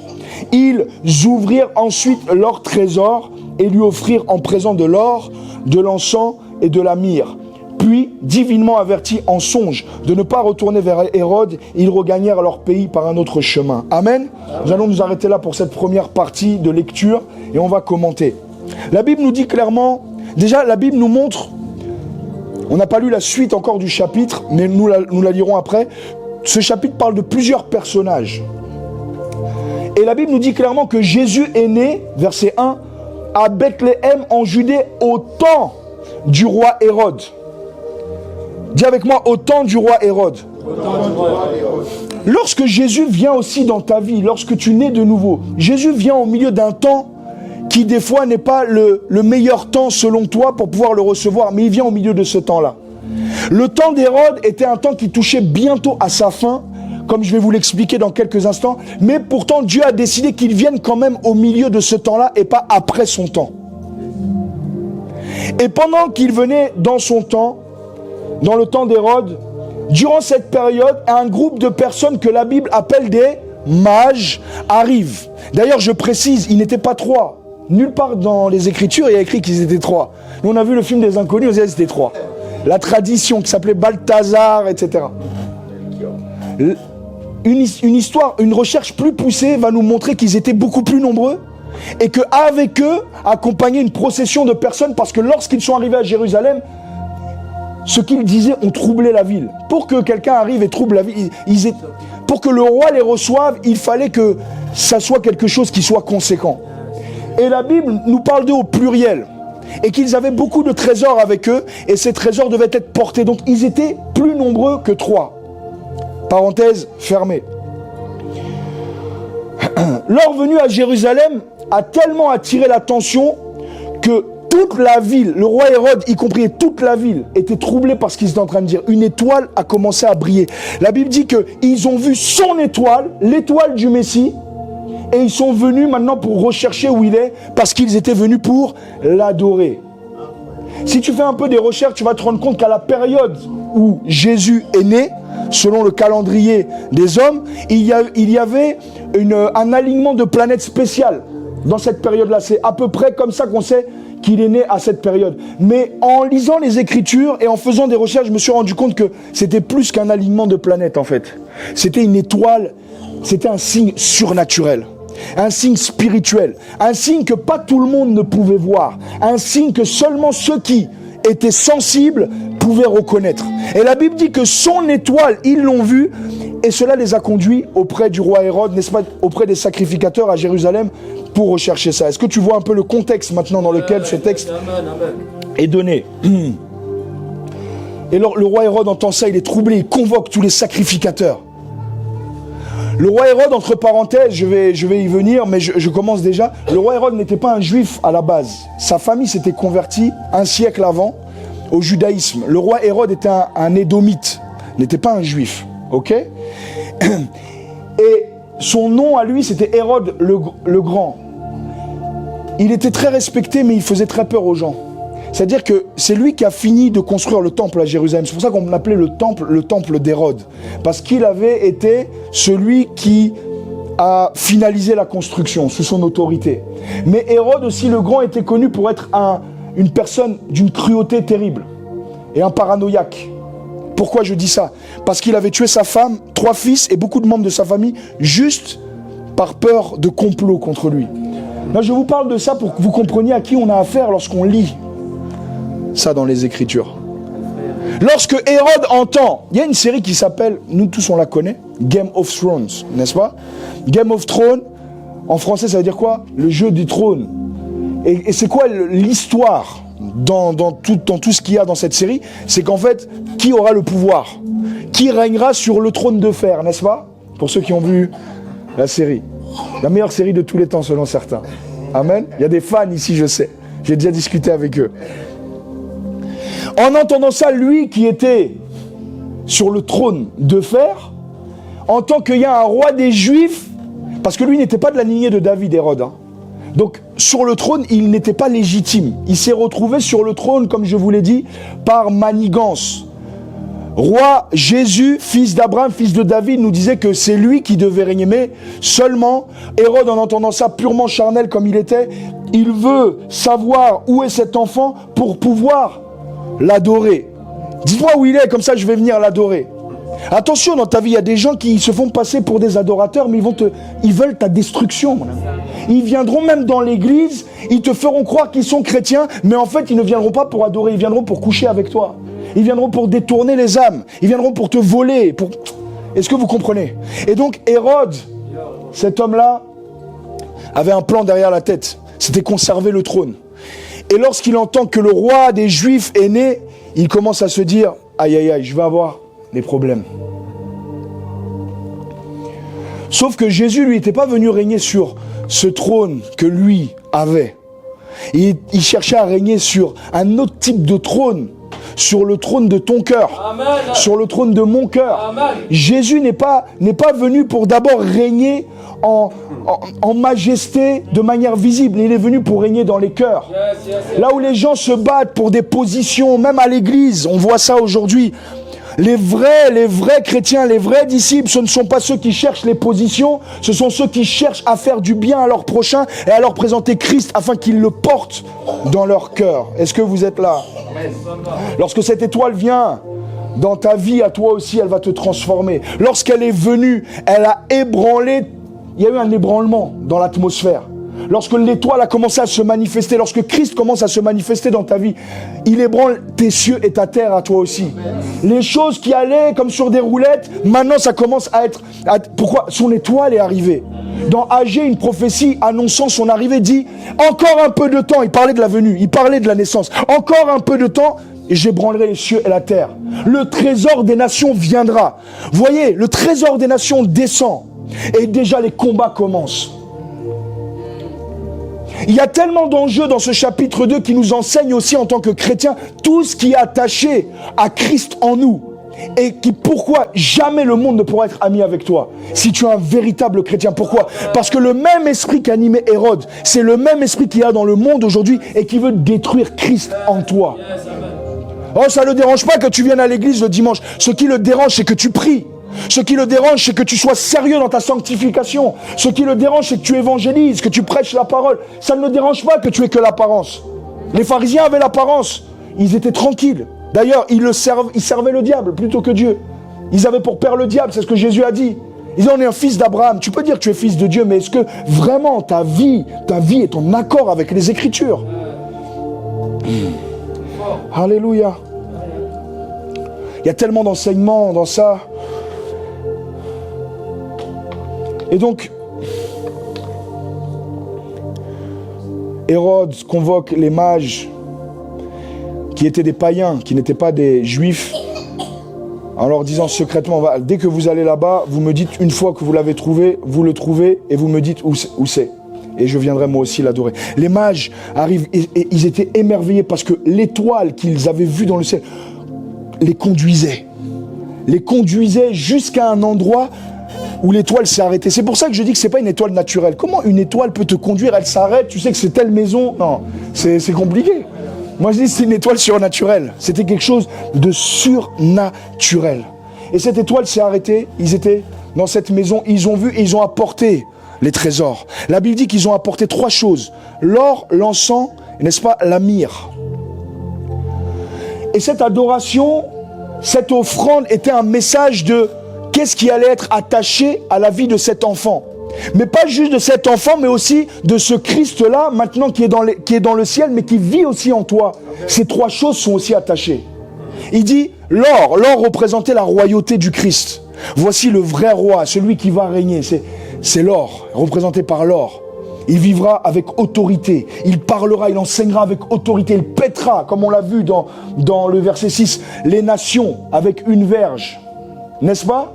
Ils ouvrirent ensuite leur trésor et lui offrirent en présent de l'or, de l'encens et de la myrrhe. Puis, divinement avertis en songe de ne pas retourner vers Hérode, ils regagnèrent leur pays par un autre chemin. Amen. Nous allons nous arrêter là pour cette première partie de lecture et on va commenter. La Bible nous dit clairement, déjà la Bible nous montre, on n'a pas lu la suite encore du chapitre, mais nous la lirons après. Ce chapitre parle de plusieurs personnages. Et la Bible nous dit clairement que Jésus est né, verset 1, à Bethléem en Judée au temps du roi Hérode. Dis avec moi, au temps du roi Hérode. Lorsque Jésus vient aussi dans ta vie, lorsque tu nais de nouveau, Jésus vient au milieu d'un temps qui des fois n'est pas le meilleur temps selon toi pour pouvoir le recevoir, mais il vient au milieu de ce temps-là. Le temps d'Hérode était un temps qui touchait bientôt à sa fin, comme je vais vous l'expliquer dans quelques instants, mais pourtant Dieu a décidé qu'il vienne quand même au milieu de ce temps-là et pas après son temps. Et pendant qu'il venait dans son temps, dans le temps d'Hérode, durant cette période, un groupe de personnes que la Bible appelle des mages arrive. D'ailleurs, je précise, ils n'étaient pas trois. Nulle part dans les Écritures, il y a écrit qu'ils étaient trois. Nous, on a vu le film des Inconnus, on disait qu'ils étaient trois. La tradition qui s'appelait Balthazar, etc. Une histoire, une recherche plus poussée va nous montrer qu'ils étaient beaucoup plus nombreux et qu'avec eux accompagnait une procession de personnes parce que lorsqu'ils sont arrivés à Jérusalem, ce qu'ils disaient ont troublé la ville. Pour que quelqu'un arrive et trouble la ville, pour que le roi les reçoive, il fallait que ça soit quelque chose qui soit conséquent. Et la Bible nous parle d'eux au pluriel. Et qu'ils avaient beaucoup de trésors avec eux, et ces trésors devaient être portés. Donc ils étaient plus nombreux que trois. Parenthèse fermée. Leur venue à Jérusalem a tellement attiré l'attention que toute la ville, le roi Hérode y compris, toute la ville était troublée par ce qu'ils étaient en train de dire. Une étoile a commencé à briller. La Bible dit qu'ils ont vu son étoile, l'étoile du Messie, et ils sont venus maintenant pour rechercher où il est, parce qu'ils étaient venus pour l'adorer. Si tu fais un peu des recherches, tu vas te rendre compte qu'à la période où Jésus est né, selon le calendrier des hommes, il y avait un alignement de planètes spécial dans cette période-là. C'est à peu près comme ça qu'on sait qu'il est né à cette période. Mais en lisant les Écritures et en faisant des recherches, je me suis rendu compte que c'était plus qu'un alignement de planètes en fait. C'était une étoile, c'était un signe surnaturel. Un signe spirituel, un signe que pas tout le monde ne pouvait voir, un signe que seulement ceux qui étaient sensibles pouvaient reconnaître. Et la Bible dit que son étoile, ils l'ont vue, et cela les a conduits auprès du roi Hérode, n'est-ce pas, auprès des sacrificateurs à Jérusalem, pour rechercher ça. Est-ce que tu vois un peu le contexte maintenant dans lequel ce texte est donné? Et alors, le roi Hérode entend ça, il est troublé, il convoque tous les sacrificateurs. Le roi Hérode, entre parenthèses, je vais y venir, mais je commence déjà. Le roi Hérode n'était pas un juif à la base. Sa famille s'était convertie un siècle avant au judaïsme. Le roi Hérode était un édomite, n'était pas un juif. Ok? Et son nom à lui, c'était Hérode le Grand. Il était très respecté, mais il faisait très peur aux gens. C'est-à-dire que c'est lui qui a fini de construire le temple à Jérusalem. C'est pour ça qu'on appelait le temple d'Hérode. Parce qu'il avait été celui qui a finalisé la construction sous son autorité. Mais Hérode aussi le Grand était connu pour être une personne d'une cruauté terrible. et un paranoïaque. Pourquoi je dis ça? Parce qu'il avait tué sa femme, 3 fils et beaucoup de membres de sa famille, juste par peur de complot contre lui. Là, je vous parle de ça pour que vous compreniez à qui on a affaire lorsqu'on lit ça dans les Écritures. Lorsque Hérode entend, il y a une série qui s'appelle, nous tous on la connaît, Game of Thrones, n'est-ce pas? Game of Thrones, en français ça veut dire quoi? Le jeu du trône. Et c'est quoi l'histoire dans tout ce qu'il y a dans cette série? C'est qu'en fait, qui aura le pouvoir? Qui régnera sur le trône de fer, n'est-ce pas? Pour ceux qui ont vu la série. La meilleure série de tous les temps selon certains. Amen. Il y a des fans ici, je sais. J'ai déjà discuté avec eux. En entendant ça, lui qui était sur le trône de fer, en tant qu'il y a un roi des Juifs, parce que lui n'était pas de la lignée de David, Hérode. Donc sur le trône, il n'était pas légitime. Il s'est retrouvé sur le trône, comme je vous l'ai dit, par manigance. Roi Jésus, fils d'Abraham, fils de David, nous disait que c'est lui qui devait régner. Mais seulement, Hérode, en entendant ça purement charnel comme il était, il veut savoir où est cet enfant pour pouvoir l'adorer. Dis-moi où il est, comme ça je vais venir l'adorer. Attention, dans ta vie, il y a des gens qui se font passer pour des adorateurs, mais ils veulent ta destruction, mon ami. Ils viendront même dans l'église, ils te feront croire qu'ils sont chrétiens, mais en fait, ils ne viendront pas pour adorer, ils viendront pour coucher avec toi. Ils viendront pour détourner les âmes, ils viendront pour te voler. Est-ce que vous comprenez? Et donc, Hérode, cet homme-là, avait un plan derrière la tête. C'était conserver le trône. Et lorsqu'il entend que le roi des Juifs est né, il commence à se dire, aïe aïe aïe, je vais avoir des problèmes. Sauf que Jésus, lui, n'était pas venu régner sur ce trône que lui avait. Il cherchait à régner sur un autre type de trône, sur le trône de ton cœur, sur le trône de mon cœur. Jésus n'est pas venu pour d'abord régner en majesté de manière visible. Il est venu pour régner dans les cœurs. Là où les gens se battent pour des positions, même à l'église, on voit ça aujourd'hui. Les vrais chrétiens, les vrais disciples, ce ne sont pas ceux qui cherchent les positions, ce sont ceux qui cherchent à faire du bien à leur prochain et à leur présenter Christ afin qu'ils le portent dans leur cœur. Est-ce que vous êtes là? Lorsque cette étoile vient dans ta vie, à toi aussi, elle va te transformer. Lorsqu'elle est venue, elle a ébranlé, il y a eu un ébranlement dans l'atmosphère. Lorsque l'étoile a commencé à se manifester, lorsque Christ commence à se manifester dans ta vie, il ébranle tes cieux et ta terre à toi aussi. Les choses qui allaient comme sur des roulettes, maintenant ça commence à être... Pourquoi? Son étoile est arrivée. Dans Agé, une prophétie annonçant son arrivée dit « Encore un peu de temps », il parlait de la venue, il parlait de la naissance. « Encore un peu de temps et j'ébranlerai les cieux et la terre. Le trésor des nations viendra. » Voyez, le trésor des nations descend et déjà les combats commencent. Il y a tellement d'enjeux dans ce chapitre 2 qui nous enseigne aussi en tant que chrétiens tout ce qui est attaché à Christ en nous. Et pourquoi jamais le monde ne pourra être ami avec toi si tu es un véritable chrétien. Pourquoi? Parce que le même esprit qui animait Hérode, c'est le même esprit qu'il y a dans le monde aujourd'hui et qui veut détruire Christ en toi. Oh, ça ne le dérange pas que tu viennes à l'église le dimanche. Ce qui le dérange, c'est que tu pries. Ce qui le dérange, c'est que tu sois sérieux dans ta sanctification. Ce qui le dérange, c'est que tu évangélises, que tu prêches la parole. Ça ne le dérange pas que tu aies que l'apparence. Les pharisiens avaient l'apparence. Ils étaient tranquilles. D'ailleurs, ils servaient le diable plutôt que Dieu. Ils avaient pour père le diable, c'est ce que Jésus a dit. Ils disaient, on est un fils d'Abraham. Tu peux dire que tu es fils de Dieu, mais est-ce que vraiment ta vie est en accord avec les Écritures? Alléluia. Il y a tellement d'enseignements dans ça. Et donc, Hérode convoque les mages qui étaient des païens, qui n'étaient pas des juifs, en leur disant secrètement, dès que vous allez là-bas, vous me dites une fois que vous l'avez trouvé, vous le trouvez et vous me dites où c'est. Et je viendrai moi aussi l'adorer. Les mages arrivent et ils étaient émerveillés parce que l'étoile qu'ils avaient vue dans le ciel les conduisait jusqu'à un endroit où l'étoile s'est arrêtée. C'est pour ça que je dis que c'est pas une étoile naturelle. Comment une étoile peut te conduire? Elle s'arrête, tu sais que c'est telle maison. Non, c'est compliqué. Moi je dis c'est une étoile surnaturelle. C'était quelque chose de surnaturel. Et cette étoile s'est arrêtée. Ils étaient dans cette maison, ils ont vu et ils ont apporté les trésors. La Bible dit qu'ils ont apporté 3 choses. L'or, l'encens, n'est-ce pas, la myrrhe. Et cette adoration, cette offrande était un message de qu'est-ce qui allait être attaché à la vie de cet enfant. Mais pas juste de cet enfant, mais aussi de ce Christ-là, maintenant qui est dans le ciel, mais qui vit aussi en toi. Ces trois choses sont aussi attachées. Il dit, l'or représentait la royauté du Christ. Voici le vrai roi, celui qui va régner. C'est l'or, représenté par l'or. Il vivra avec autorité, il parlera, il enseignera avec autorité, il pètera, comme on l'a vu dans le verset 6, les nations avec une verge. N'est-ce pas?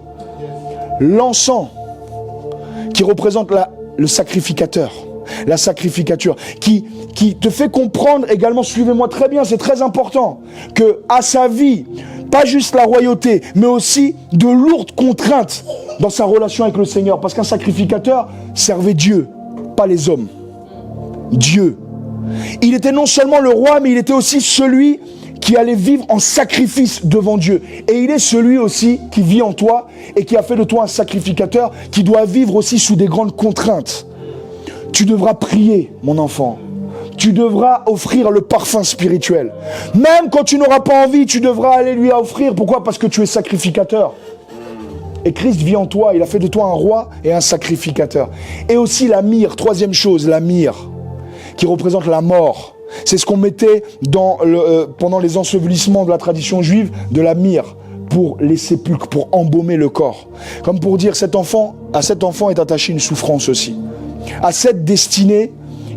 L'encens, qui représente le sacrificateur, la sacrificature, qui te fait comprendre également, suivez-moi très bien, c'est très important, que à sa vie, pas juste la royauté, mais aussi de lourdes contraintes dans sa relation avec le Seigneur, parce qu'un sacrificateur servait Dieu, pas les hommes. Dieu. Il était non seulement le roi, mais il était aussi celui qui allait vivre en sacrifice devant Dieu. Et il est celui aussi qui vit en toi et qui a fait de toi un sacrificateur qui doit vivre aussi sous des grandes contraintes. Tu devras prier, mon enfant. Tu devras offrir le parfum spirituel. Même quand tu n'auras pas envie, tu devras aller lui offrir. Pourquoi? Parce que tu es sacrificateur. Et Christ vit en toi, il a fait de toi un roi et un sacrificateur. Et aussi la myrrhe, troisième chose, la myrrhe, qui représente la mort. C'est ce qu'on mettait pendant les ensevelissements de la tradition juive, de la myrrhe, pour les sépulcres, pour embaumer le corps. Comme pour dire, à cet enfant est attachée une souffrance aussi. À cette destinée,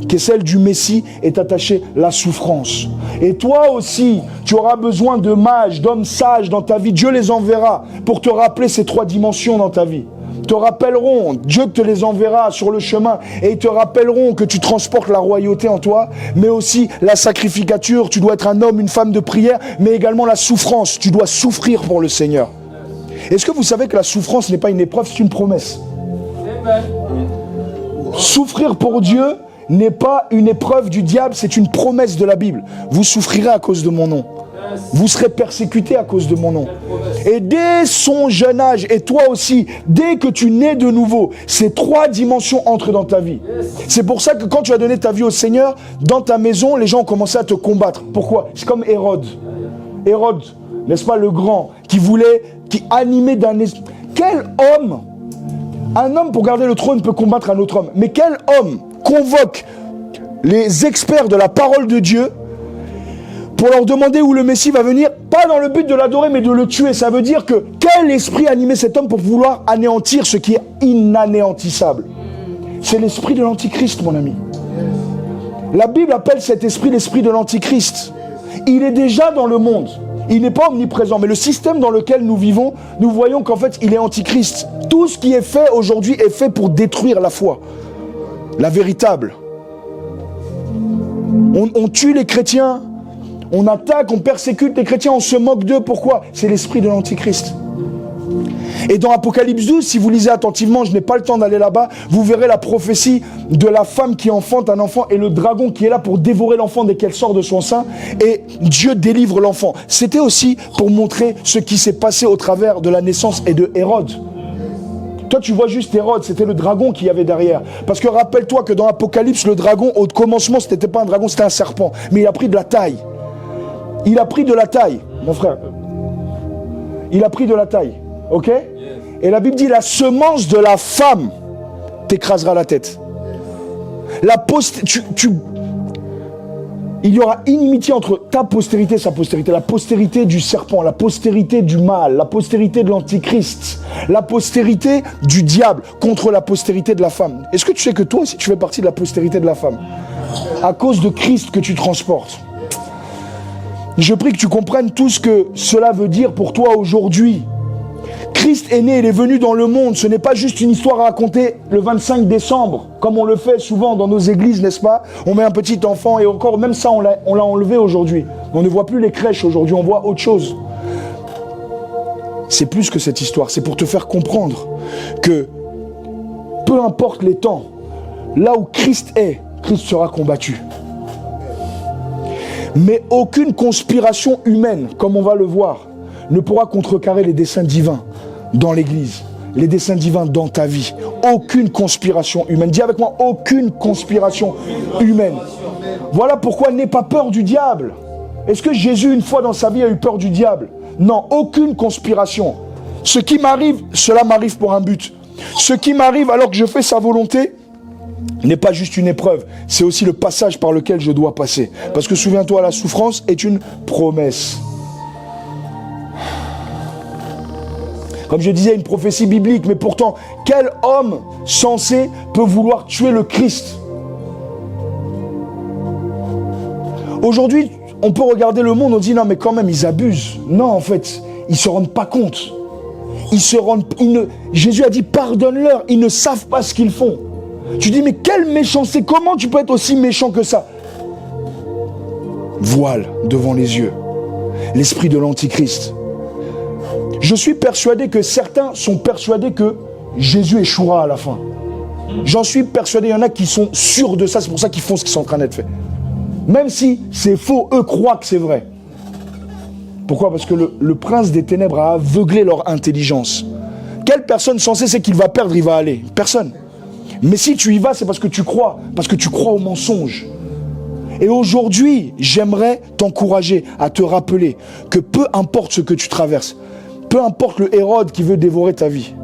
qui est celle du Messie, est attachée la souffrance. Et toi aussi, tu auras besoin de mages, d'hommes sages dans ta vie. Dieu les enverra pour te rappeler ces trois dimensions dans ta vie. Te rappelleront, Dieu te les enverra sur le chemin et ils te rappelleront que tu transportes la royauté en toi, mais aussi la sacrificature. Tu dois être un homme, une femme de prière, mais également la souffrance. Tu dois souffrir pour le Seigneur. Est-ce que vous savez que la souffrance n'est pas une épreuve, c'est une promesse? Souffrir pour Dieu n'est pas une épreuve du diable, c'est une promesse de la Bible. Vous souffrirez à cause de mon nom. Vous serez persécutés à cause de mon nom. Et dès son jeune âge, et toi aussi, dès que tu nais de nouveau, ces trois dimensions entrent dans ta vie. C'est pour ça que quand tu as donné ta vie au Seigneur, dans ta maison, les gens ont commencé à te combattre. Pourquoi? C'est comme Hérode. Hérode, n'est-ce pas, le grand, qui animait d'un esprit. Quel homme, un homme pour garder le trône peut combattre un autre homme, mais quel homme convoque les experts de la parole de Dieu pour leur demander où le Messie va venir, pas dans le but de l'adorer, mais de le tuer? Ça veut dire que quel esprit animait cet homme pour vouloir anéantir ce qui est inanéantissable? C'est l'esprit de l'Antichrist, mon ami. La Bible appelle cet esprit l'esprit de l'Antichrist. Il est déjà dans le monde. Il n'est pas omniprésent, mais le système dans lequel nous vivons, nous voyons qu'en fait, il est antichrist. Tout ce qui est fait aujourd'hui est fait pour détruire la foi, la véritable. On tue les chrétiens, on attaque, on persécute les chrétiens, on se moque d'eux. Pourquoi? C'est l'esprit de l'Antichrist. Et dans Apocalypse 12, si vous lisez attentivement, je n'ai pas le temps d'aller là-bas, vous verrez la prophétie de la femme qui enfante un enfant et le dragon qui est là pour dévorer l'enfant dès qu'elle sort de son sein, et Dieu délivre l'enfant. C'était aussi pour montrer ce qui s'est passé au travers de la naissance et de Hérode. Toi, tu vois juste Hérode, c'était le dragon qu'il y avait derrière. Parce que rappelle-toi que dans Apocalypse, le dragon, au commencement, ce n'était pas un dragon, c'était un serpent. Mais il a pris de la taille. Il a pris de la taille, mon frère. Il a pris de la taille. Ok? Et la Bible dit, la semence de la femme t'écrasera la tête. Il y aura inimitié entre ta postérité et sa postérité. La postérité du serpent, la postérité du mal, la postérité de l'antichrist, la postérité du diable contre la postérité de la femme. Est-ce que tu sais que toi aussi tu fais partie de la postérité de la femme? À cause de Christ que tu transportes. Je prie que tu comprennes tout ce que cela veut dire pour toi aujourd'hui. Christ est né, il est venu dans le monde. Ce n'est pas juste une histoire à raconter le 25 décembre, comme on le fait souvent dans nos églises, n'est-ce pas? On met un petit enfant et encore, même ça, on l'a enlevé aujourd'hui. On ne voit plus les crèches aujourd'hui, on voit autre chose. C'est plus que cette histoire, c'est pour te faire comprendre que peu importe les temps, là où Christ est, Christ sera combattu. Mais aucune conspiration humaine, comme on va le voir, ne pourra contrecarrer les desseins divins dans l'église, les desseins divins dans ta vie. Aucune conspiration humaine. Dis avec moi, aucune conspiration humaine. Voilà pourquoi n'aie pas peur du diable. est-ce que Jésus, une fois dans sa vie, a eu peur du diable? Non, aucune conspiration. Ce qui m'arrive, cela m'arrive pour un but. Ce qui m'arrive alors que je fais sa volonté n'est pas juste une épreuve, c'est aussi le passage par lequel je dois passer. Parce que souviens-toi, la souffrance est une promesse. Comme je disais, une prophétie biblique, mais pourtant, quel homme sensé peut vouloir tuer le Christ? Aujourd'hui, on peut regarder le monde, on dit non mais quand même ils abusent. Non, en fait, ils ne se rendent pas compte. Jésus a dit pardonne-leur, ils ne savent pas ce qu'ils font. Tu dis mais quelle méchanceté, comment tu peux être aussi méchant que ça? Voile devant les yeux, l'esprit de l'Antichrist. Je suis persuadé que certains sont persuadés que Jésus échouera à la fin. J'en suis persuadé, il y en a qui sont sûrs de ça, c'est pour ça qu'ils font ce qui est en train d'être fait. Même si c'est faux, eux croient que c'est vrai. Pourquoi? Parce que le prince des ténèbres a aveuglé leur intelligence. Quelle personne censée sait qu'il va perdre, il va aller? Personne. Mais si tu y vas, c'est parce que tu crois au mensonge. Et aujourd'hui, j'aimerais t'encourager à te rappeler que peu importe ce que tu traverses, peu importe le Hérode qui veut dévorer ta vie,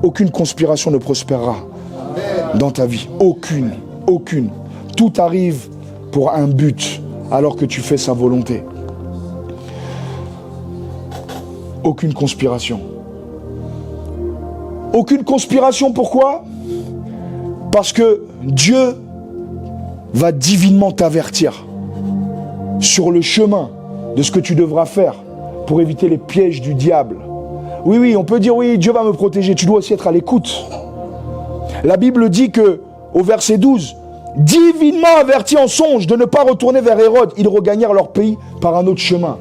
aucune conspiration ne prospérera dans ta vie. Aucune. Tout arrive pour un but alors que tu fais sa volonté. Aucune conspiration. Aucune conspiration, pourquoi? Parce que Dieu va divinement t'avertir sur le chemin de ce que tu devras faire pour éviter les pièges du diable. Oui, on peut dire oui, Dieu va me protéger. Tu dois aussi être à l'écoute. La Bible dit que, au verset 12, divinement avertis en songe de ne pas retourner vers Hérode, ils regagnèrent leur pays par un autre chemin.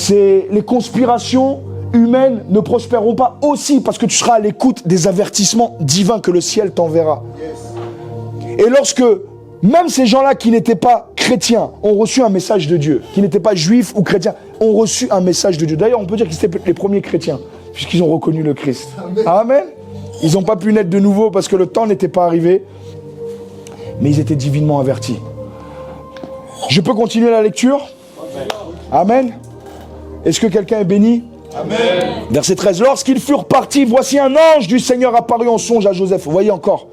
Les conspirations humaines ne prospéreront pas aussi parce que tu seras à l'écoute des avertissements divins que le ciel t'enverra. Et lorsque même ces gens-là qui n'étaient pas chrétiens ont reçu un message de Dieu, qui n'étaient pas juifs ou chrétiens, ont reçu un message de Dieu. D'ailleurs, on peut dire qu'ils étaient les premiers chrétiens, puisqu'ils ont reconnu le Christ. Amen. Ils n'ont pas pu naître de nouveau parce que le temps n'était pas arrivé, mais ils étaient divinement avertis. Je peux continuer la lecture? Amen. Est-ce que quelqu'un est béni? Amen. Verset 13. Lorsqu'ils furent partis, voici un ange du Seigneur apparut en songe à Joseph. Vous voyez encore?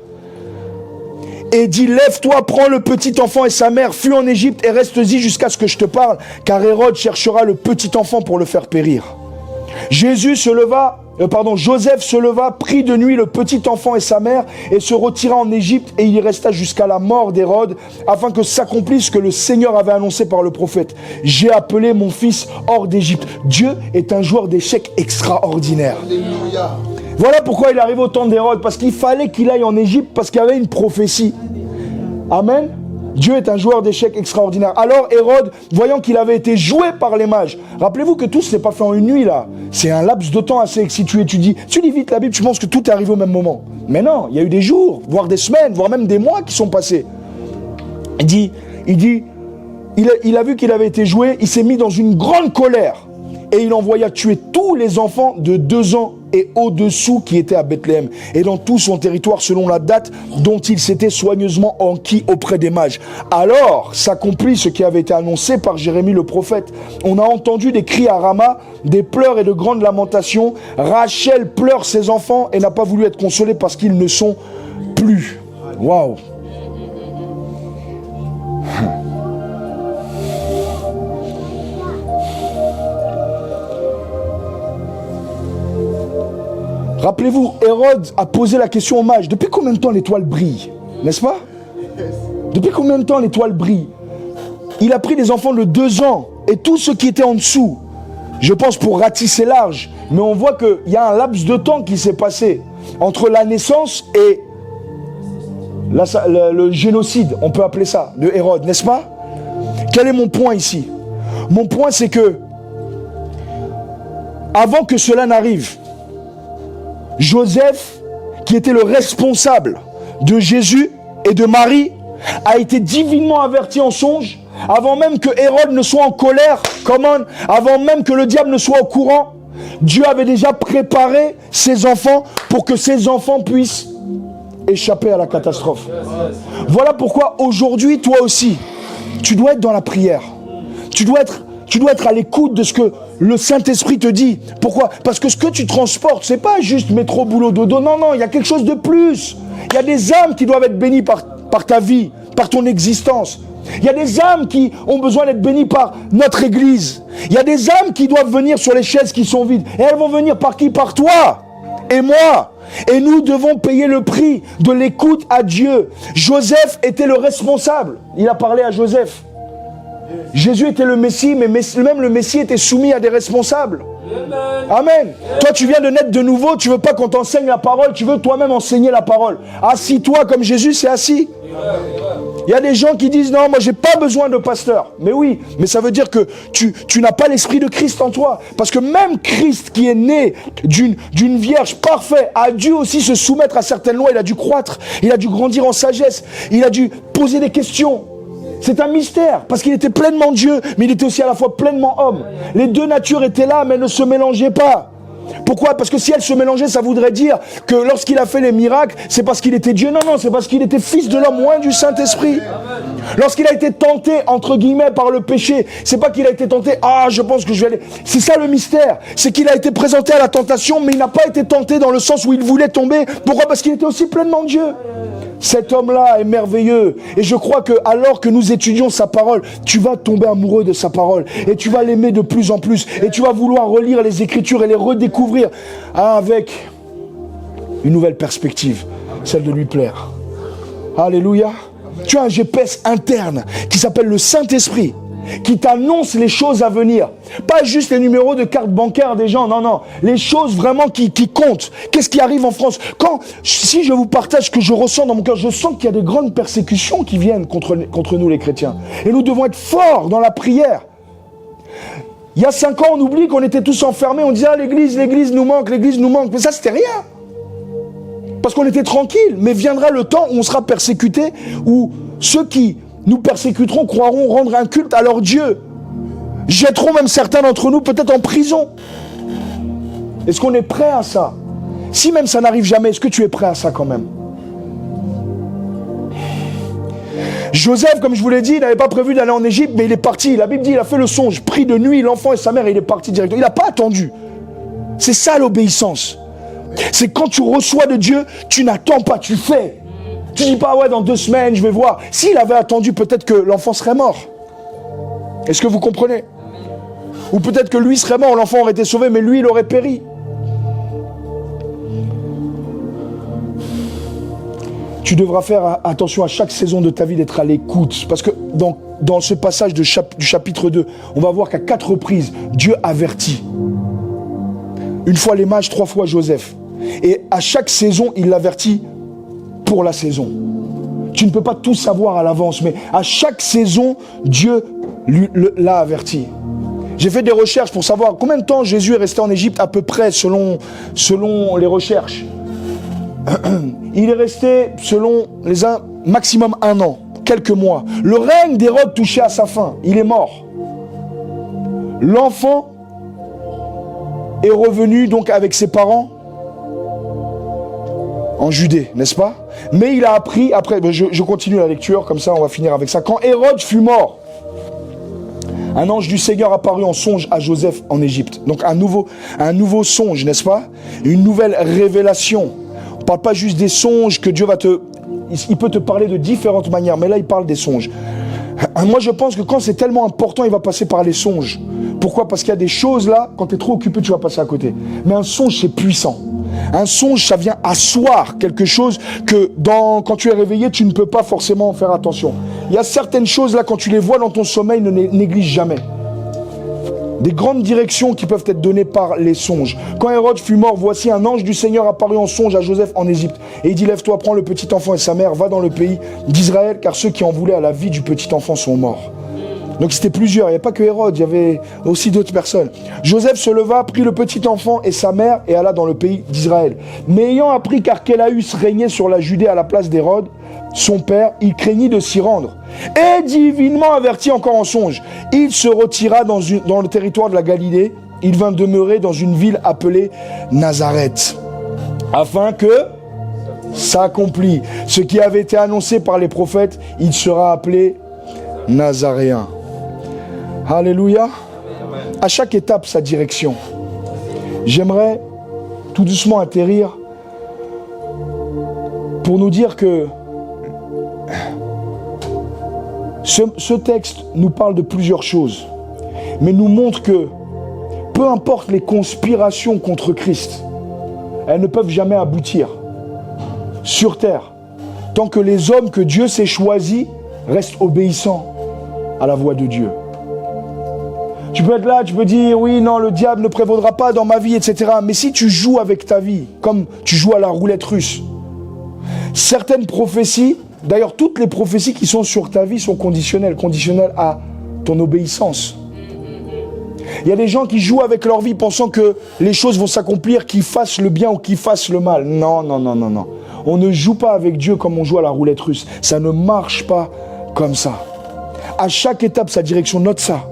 Et dit, lève-toi, prends le petit enfant et sa mère, fuis en Égypte et reste-y jusqu'à ce que je te parle, car Hérode cherchera le petit enfant pour le faire périr. Joseph se leva, prit de nuit le petit enfant et sa mère et se retira en Égypte et il y resta jusqu'à la mort d'Hérode afin que s'accomplisse ce que le Seigneur avait annoncé par le prophète. J'ai appelé mon fils hors d'Égypte. Dieu est un joueur d'échecs extraordinaire. Alléluia. Voilà pourquoi il arrive au temps d'Hérode, parce qu'il fallait qu'il aille en Égypte, parce qu'il y avait une prophétie. Amen. Dieu est un joueur d'échecs extraordinaire. Alors Hérode, voyant qu'il avait été joué par les mages, rappelez-vous que tout ce n'est pas fait en une nuit là. C'est un laps de temps assez. Si tu lis vite la Bible, tu penses que tout est arrivé au même moment. Mais non, il y a eu des jours, voire des semaines, voire même des mois qui sont passés. Il a vu qu'il avait été joué, il s'est mis dans une grande colère. Et il envoya tuer tous les enfants de 2 ans et au-dessous qui étaient à Bethléem et dans tout son territoire selon la date dont il s'était soigneusement enquis auprès des mages. Alors s'accomplit ce qui avait été annoncé par Jérémie le prophète. On a entendu des cris à Rama, des pleurs et de grandes lamentations. Rachel pleure ses enfants et n'a pas voulu être consolée parce qu'ils ne sont plus. Waouh! Rappelez-vous, Hérode a posé la question aux mages. Depuis combien de temps l'étoile brille? N'est-ce pas? Depuis combien de temps l'étoile brille? Il a pris des enfants de 2 ans et tous ceux qui étaient en dessous. Je pense pour ratisser large. Mais on voit qu'il y a un laps de temps qui s'est passé entre la naissance et le génocide, on peut appeler ça, de Hérode, n'est-ce pas? Quel est mon point ici? Mon point, c'est que avant que cela n'arrive, Joseph, qui était le responsable de Jésus et de Marie, a été divinement averti en songe, avant même que Hérode ne soit en colère, avant même que le diable ne soit au courant. Dieu avait déjà préparé ses enfants pour que ses enfants puissent échapper à la catastrophe. Voilà pourquoi aujourd'hui, toi aussi, tu dois être dans la prière. Tu Tu dois être à l'écoute de ce que le Saint-Esprit te dit. Pourquoi? Parce que ce que tu transportes, c'est pas juste métro, boulot, dodo. Non, non, il y a quelque chose de plus. Il y a des âmes qui doivent être bénies par ta vie, par ton existence. Il y a des âmes qui ont besoin d'être bénies par notre Église. Il y a des âmes qui doivent venir sur les chaises qui sont vides. Et elles vont venir par qui? Par toi et moi. Et nous devons payer le prix de l'écoute à Dieu. Joseph était le responsable. Il a parlé à Joseph. Jésus était le Messie, mais même le Messie était soumis à des responsables. Amen. Toi, tu viens de naître de nouveau, tu veux pas qu'on t'enseigne la parole, tu veux toi-même enseigner la parole. Assis-toi comme Jésus s'est assis. Il y a des gens qui disent non, moi j'ai pas besoin de pasteur. Mais oui, mais ça veut dire que tu n'as pas l'esprit de Christ en toi. Parce que même Christ qui est né d'une vierge parfaite a dû aussi se soumettre à certaines lois. Il a dû croître, il a dû grandir en sagesse, il a dû poser des questions. C'est un mystère, parce qu'il était pleinement Dieu, mais il était aussi à la fois pleinement homme. Les deux natures étaient là, mais elles ne se mélangeaient pas. Pourquoi? Parce que si elles se mélangeaient, ça voudrait dire que lorsqu'il a fait les miracles, c'est parce qu'il était Dieu. Non, non, c'est parce qu'il était fils de l'homme, loin du Saint-Esprit. Lorsqu'il a été tenté, entre guillemets, par le péché, c'est pas qu'il a été tenté, je pense que je vais aller... C'est ça le mystère, c'est qu'il a été présenté à la tentation, mais il n'a pas été tenté dans le sens où il voulait tomber. Pourquoi? Parce qu'il était aussi pleinement Dieu. Cet homme-là est merveilleux. Et je crois que alors que nous étudions sa parole, tu vas tomber amoureux de sa parole. Et tu vas l'aimer de plus en plus. Et tu vas vouloir relire les Écritures et les redécouvrir avec une nouvelle perspective, celle de lui plaire. Alléluia. Tu as un GPS interne qui s'appelle le Saint-Esprit, qui t'annonce les choses à venir. Pas juste les numéros de carte bancaire des gens, non, non. Les choses vraiment qui comptent. Qu'est-ce qui arrive en France? Si je vous partage ce que je ressens dans mon cœur, je sens qu'il y a des grandes persécutions qui viennent contre nous les chrétiens. Et nous devons être forts dans la prière. Il y a 5 ans, on oublie qu'on était tous enfermés, on disait l'église nous manque, mais ça c'était rien. Parce qu'on était tranquille, mais viendra le temps où on sera persécuté, où ceux qui nous persécuteront croiront rendre un culte à leur Dieu. Jetteront même certains d'entre nous peut-être en prison. Est-ce qu'on est prêt à ça? Si même ça n'arrive jamais, est-ce que tu es prêt à ça quand même? Joseph, comme je vous l'ai dit, il n'avait pas prévu d'aller en Égypte, mais il est parti. La Bible dit, il a fait le songe, pris de nuit, l'enfant et sa mère, et il est parti directement. Il n'a pas attendu. C'est ça l'obéissance. C'est quand tu reçois de Dieu, tu n'attends pas, tu fais. Tu dis pas, dans 2 semaines, je vais voir. S'il avait attendu, peut-être que l'enfant serait mort. Est-ce que vous comprenez? Ou peut-être que lui serait mort, l'enfant aurait été sauvé, mais lui, il aurait péri. Tu devras faire attention à chaque saison de ta vie d'être à l'écoute. Parce que dans ce passage du chapitre 2, on va voir qu'à 4 reprises, Dieu avertit. 1 fois les mages, 3 fois Joseph. Et à chaque saison, il l'avertit pour la saison. Tu ne peux pas tout savoir à l'avance, mais à chaque saison, Dieu l'a averti. J'ai fait des recherches pour savoir combien de temps Jésus est resté en Égypte, à peu près, selon les recherches. Il est resté, selon les uns, maximum 1 an, quelques mois. Le règne d'Hérode touchait à sa fin, il est mort. L'enfant est revenu donc avec ses parents en Judée, n'est-ce pas? Mais il a appris, après, je continue la lecture, comme ça on va finir avec ça. Quand Hérode fut mort, un ange du Seigneur apparut en songe à Joseph en Égypte. Donc un nouveau songe, n'est-ce pas? Une nouvelle révélation. On ne parle pas juste des songes que Dieu il peut te parler de différentes manières, mais là il parle des songes. Moi je pense que quand c'est tellement important, il va passer par les songes. Pourquoi? Parce qu'il y a des choses là, quand tu es trop occupé, tu vas passer à côté. Mais un songe, c'est puissant. Un songe, ça vient asseoir quelque chose que quand tu es réveillé, tu ne peux pas forcément faire attention. Il y a certaines choses là, quand tu les vois dans ton sommeil, ne néglige jamais. Des grandes directions qui peuvent être données par les songes. Quand Hérode fut mort, voici un ange du Seigneur apparut en songe à Joseph en Égypte. Et il dit, lève-toi, prends le petit enfant et sa mère, va dans le pays d'Israël, car ceux qui en voulaient à la vie du petit enfant sont morts. Donc c'était plusieurs, il n'y avait pas que Hérode, il y avait aussi d'autres personnes. Joseph se leva, prit le petit enfant et sa mère et alla dans le pays d'Israël. Mais ayant appris qu'Archélaüs régnait sur la Judée à la place d'Hérode, son père, il craignit de s'y rendre. Et divinement averti encore en songe, il se retira dans le territoire de la Galilée, il vint demeurer dans une ville appelée Nazareth, afin que s'accomplit ce qui avait été annoncé par les prophètes, il sera appelé Nazaréen. Alléluia. À chaque étape, sa direction. J'aimerais tout doucement atterrir pour nous dire que ce texte nous parle de plusieurs choses, mais nous montre que peu importe les conspirations contre Christ, elles ne peuvent jamais aboutir sur terre tant que les hommes que Dieu s'est choisis restent obéissants à la voix de Dieu. Tu peux être là, tu peux dire oui, non, le diable ne prévaudra pas dans ma vie, etc. Mais si tu joues avec ta vie, comme tu joues à la roulette russe, certaines prophéties, d'ailleurs toutes les prophéties qui sont sur ta vie sont conditionnelles à ton obéissance. Il y a des gens qui jouent avec leur vie pensant que les choses vont s'accomplir, qu'ils fassent le bien ou qu'ils fassent le mal. Non. On ne joue pas avec Dieu comme on joue à la roulette russe. Ça ne marche pas comme ça. À chaque étape, sa direction. Note ça.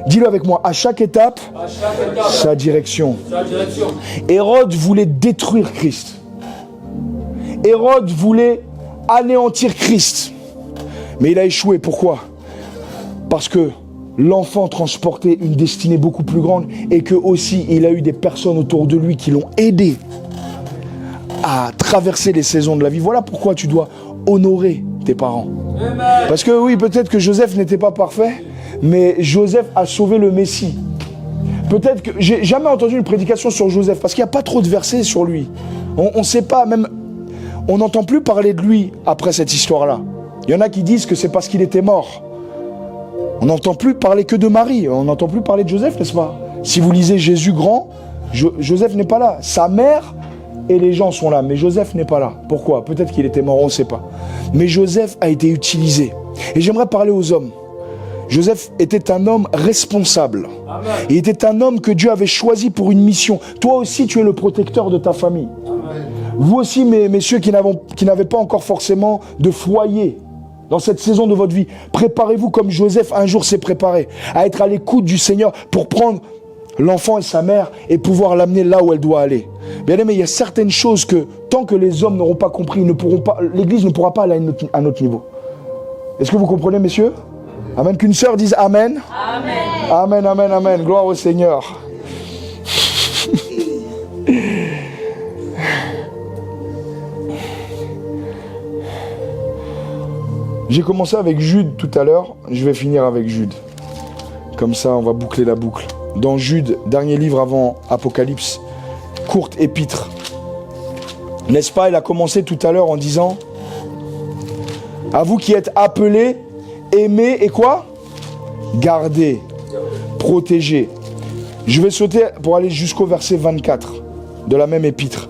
Dis-le avec moi. À chaque étape, sa direction. Hérode voulait détruire Christ. Hérode voulait anéantir Christ. Mais il a échoué. Pourquoi? Parce que l'enfant transportait une destinée beaucoup plus grande et que aussi il a eu des personnes autour de lui qui l'ont aidé à traverser les saisons de la vie. Voilà pourquoi tu dois honorer tes parents. Parce que oui, peut-être que Joseph n'était pas parfait, mais Joseph a sauvé le Messie. Peut-être que j'ai jamais entendu une prédication sur Joseph parce qu'il n'y a pas trop de versets sur lui. On ne sait pas, même on n'entend plus parler de lui après cette histoire-là. Il y en a qui disent que c'est parce qu'il était mort. On n'entend plus parler que de Marie, on n'entend plus parler de Joseph, n'est-ce pas? Si vous lisez Jésus grand, Joseph n'est pas là. Sa mère et les gens sont là, mais Joseph n'est pas là. Pourquoi? Peut-être qu'il était mort, on ne sait pas. Mais Joseph a été utilisé. Et j'aimerais parler aux hommes. Joseph était un homme responsable. Amen. Il était un homme que Dieu avait choisi pour une mission. Toi aussi, tu es le protecteur de ta famille. Amen. Vous aussi, messieurs qui n'avaient pas encore forcément de foyer, dans cette saison de votre vie, préparez-vous comme Joseph un jour s'est préparé, à être à l'écoute du Seigneur pour prendre l'enfant et sa mère et pouvoir l'amener là où elle doit aller. Bien aimé, il y a certaines choses que, tant que les hommes n'auront pas compris, l'Église ne pourra pas aller à notre niveau. Est-ce que vous comprenez, messieurs? Amen. Qu'une sœur dise Amen. Amen. Amen, amen, amen. Gloire au Seigneur. J'ai commencé avec Jude tout à l'heure, je vais finir avec Jude. Comme ça, on va boucler la boucle. Dans Jude, dernier livre avant Apocalypse, courte épître. N'est-ce pas, il a commencé tout à l'heure en disant « À vous qui êtes appelés, aimés et quoi? Gardez, protégez. » Je vais sauter pour aller jusqu'au verset 24 de la même épître.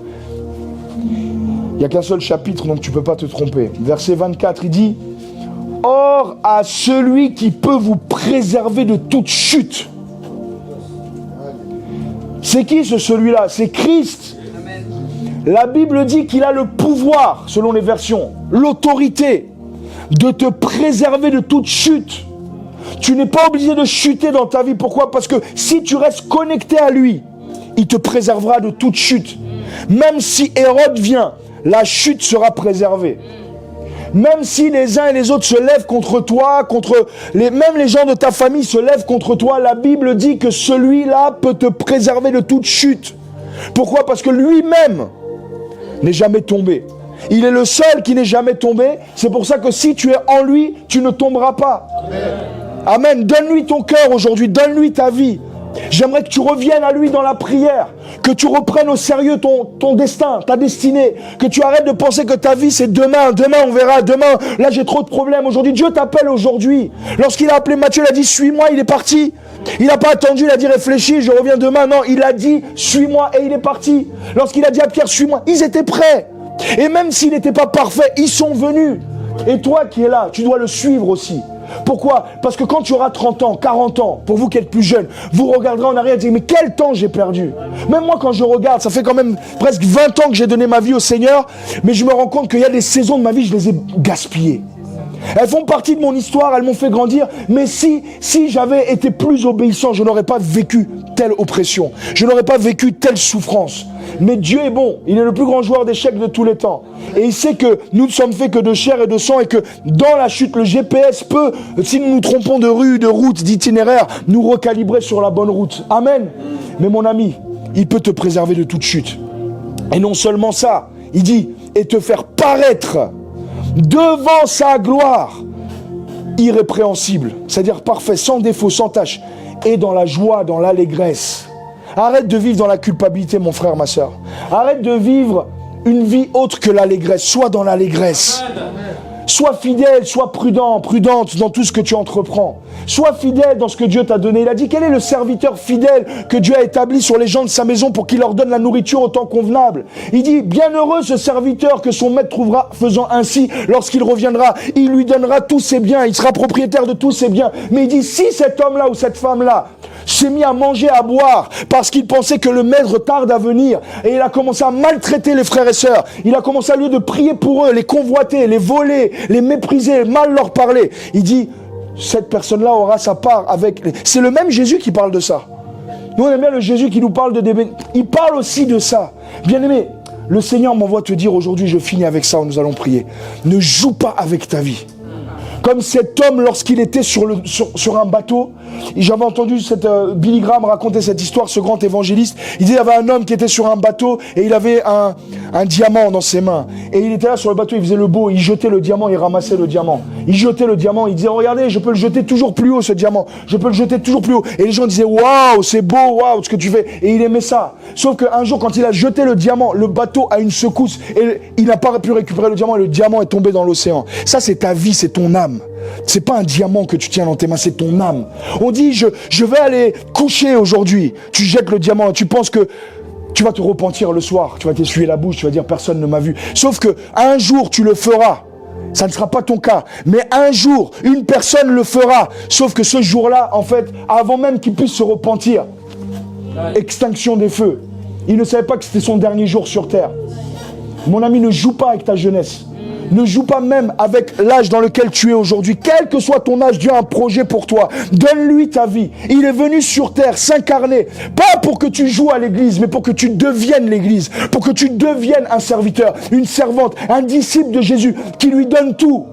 Il n'y a qu'un seul chapitre, donc tu ne peux pas te tromper. Verset 24, il dit « Or, à celui qui peut vous préserver de toute chute. » C'est qui celui-là? C'est Christ. Amen. La Bible dit qu'il a le pouvoir, selon les versions, l'autorité de te préserver de toute chute. Tu n'es pas obligé de chuter dans ta vie. Pourquoi? Parce que si tu restes connecté à lui, il te préservera de toute chute. Même si Hérode vient, la chute sera préservée. Même si les uns et les autres se lèvent contre toi, même les gens de ta famille se lèvent contre toi, la Bible dit que celui-là peut te préserver de toute chute. Pourquoi? Parce que lui-même n'est jamais tombé. Il est le seul qui n'est jamais tombé. C'est pour ça que si tu es en lui, tu ne tomberas pas. Amen. Amen. Donne-lui ton cœur aujourd'hui, donne-lui ta vie. J'aimerais que tu reviennes à lui dans la prière, que tu reprennes au sérieux ton destin, ta destinée, que tu arrêtes de penser que ta vie c'est demain on verra, demain, là j'ai trop de problèmes, aujourd'hui Dieu t'appelle aujourd'hui. Lorsqu'il a appelé Matthieu, il a dit suis-moi, il est parti. Il n'a pas attendu, il a dit réfléchis, je reviens demain, non, il a dit suis-moi et il est parti. Lorsqu'il a dit à Pierre suis-moi, ils étaient prêts. Et même s'ils n'étaient pas parfaits, ils sont venus. Et toi qui es là, tu dois le suivre aussi. Pourquoi? Parce que quand tu auras 30 ans, 40 ans, pour vous qui êtes plus jeunes, vous regarderez en arrière et direz mais quel temps j'ai perdu. Même moi quand je regarde, ça fait quand même presque 20 ans que j'ai donné ma vie au Seigneur, mais je me rends compte qu'il y a des saisons de ma vie, je les ai gaspillées. Elles font partie de mon histoire, elles m'ont fait grandir. Mais si j'avais été plus obéissant, je n'aurais pas vécu telle oppression. Je n'aurais pas vécu telle souffrance. Mais Dieu est bon. Il est le plus grand joueur d'échecs de tous les temps. Et il sait que nous ne sommes faits que de chair et de sang et que dans la chute, le GPS peut, si nous nous trompons de rue, de route, d'itinéraire, nous recalibrer sur la bonne route. Amen. Mais mon ami, il peut te préserver de toute chute. Et non seulement ça, il dit, et te faire paraître devant sa gloire, irrépréhensible, c'est-à-dire parfait, sans défaut, sans tache, et dans la joie, dans l'allégresse. Arrête de vivre dans la culpabilité, mon frère, ma soeur. Arrête de vivre une vie autre que l'allégresse. Sois dans l'allégresse. Sois fidèle, sois prudent, prudente dans tout ce que tu entreprends. Sois fidèle dans ce que Dieu t'a donné. Il a dit, quel est le serviteur fidèle que Dieu a établi sur les gens de sa maison pour qu'il leur donne la nourriture au temps convenable? Il dit, bienheureux ce serviteur que son maître trouvera faisant ainsi lorsqu'il reviendra. Il lui donnera tous ses biens, il sera propriétaire de tous ses biens. Mais il dit, si cet homme-là ou cette femme-là s'est mis à manger, à boire, parce qu'il pensait que le maître tarde à venir, et il a commencé à maltraiter les frères et sœurs, il a commencé à lieu de prier pour eux, les convoiter, les voler, les mépriser, mal leur parler. Il dit, cette personne-là aura sa part avec... C'est le même Jésus qui parle de ça. Nous, on aime bien le Jésus qui nous parle de... Il parle aussi de ça. Bien-aimé, le Seigneur m'envoie te dire aujourd'hui, je finis avec ça, nous allons prier. Ne joue pas avec ta vie. Comme cet homme lorsqu'il était sur un bateau. J'avais entendu Billy Graham raconter cette histoire, ce grand évangéliste. Il disait, il y avait un homme qui était sur un bateau et il avait un diamant dans ses mains. Et il était là sur le bateau, il faisait le beau, il jetait le diamant, il ramassait le diamant. Il jetait le diamant, il disait, regardez, je peux le jeter toujours plus haut ce diamant. Je peux le jeter toujours plus haut. Et les gens disaient, waouh, c'est beau, waouh, ce que tu fais. Et il aimait ça. Sauf qu'un jour, quand il a jeté le diamant, le bateau a une secousse et il n'a pas pu récupérer le diamant et le diamant est tombé dans l'océan. Ça, c'est ta vie, c'est ton âme. C'est pas un diamant que tu tiens dans tes mains, c'est ton âme. On dit, je vais aller coucher aujourd'hui. Tu jettes le diamant, tu penses que tu vas te repentir le soir. Tu vas t'essuyer la bouche, tu vas dire, personne ne m'a vu. Sauf que un jour, tu le feras. Ça ne sera pas ton cas. Mais un jour, une personne le fera. Sauf que ce jour-là, en fait, avant même qu'il puisse se repentir, extinction des feux. Il ne savait pas que c'était son dernier jour sur terre. Mon ami, ne joue pas avec ta jeunesse. Ne joue pas même avec l'âge dans lequel tu es aujourd'hui. Quel que soit ton âge, Dieu a un projet pour toi. Donne-lui ta vie. Il est venu sur terre s'incarner. Pas pour que tu joues à l'église, mais pour que tu deviennes l'église. Pour que tu deviennes un serviteur, une servante, un disciple de Jésus qui lui donne tout.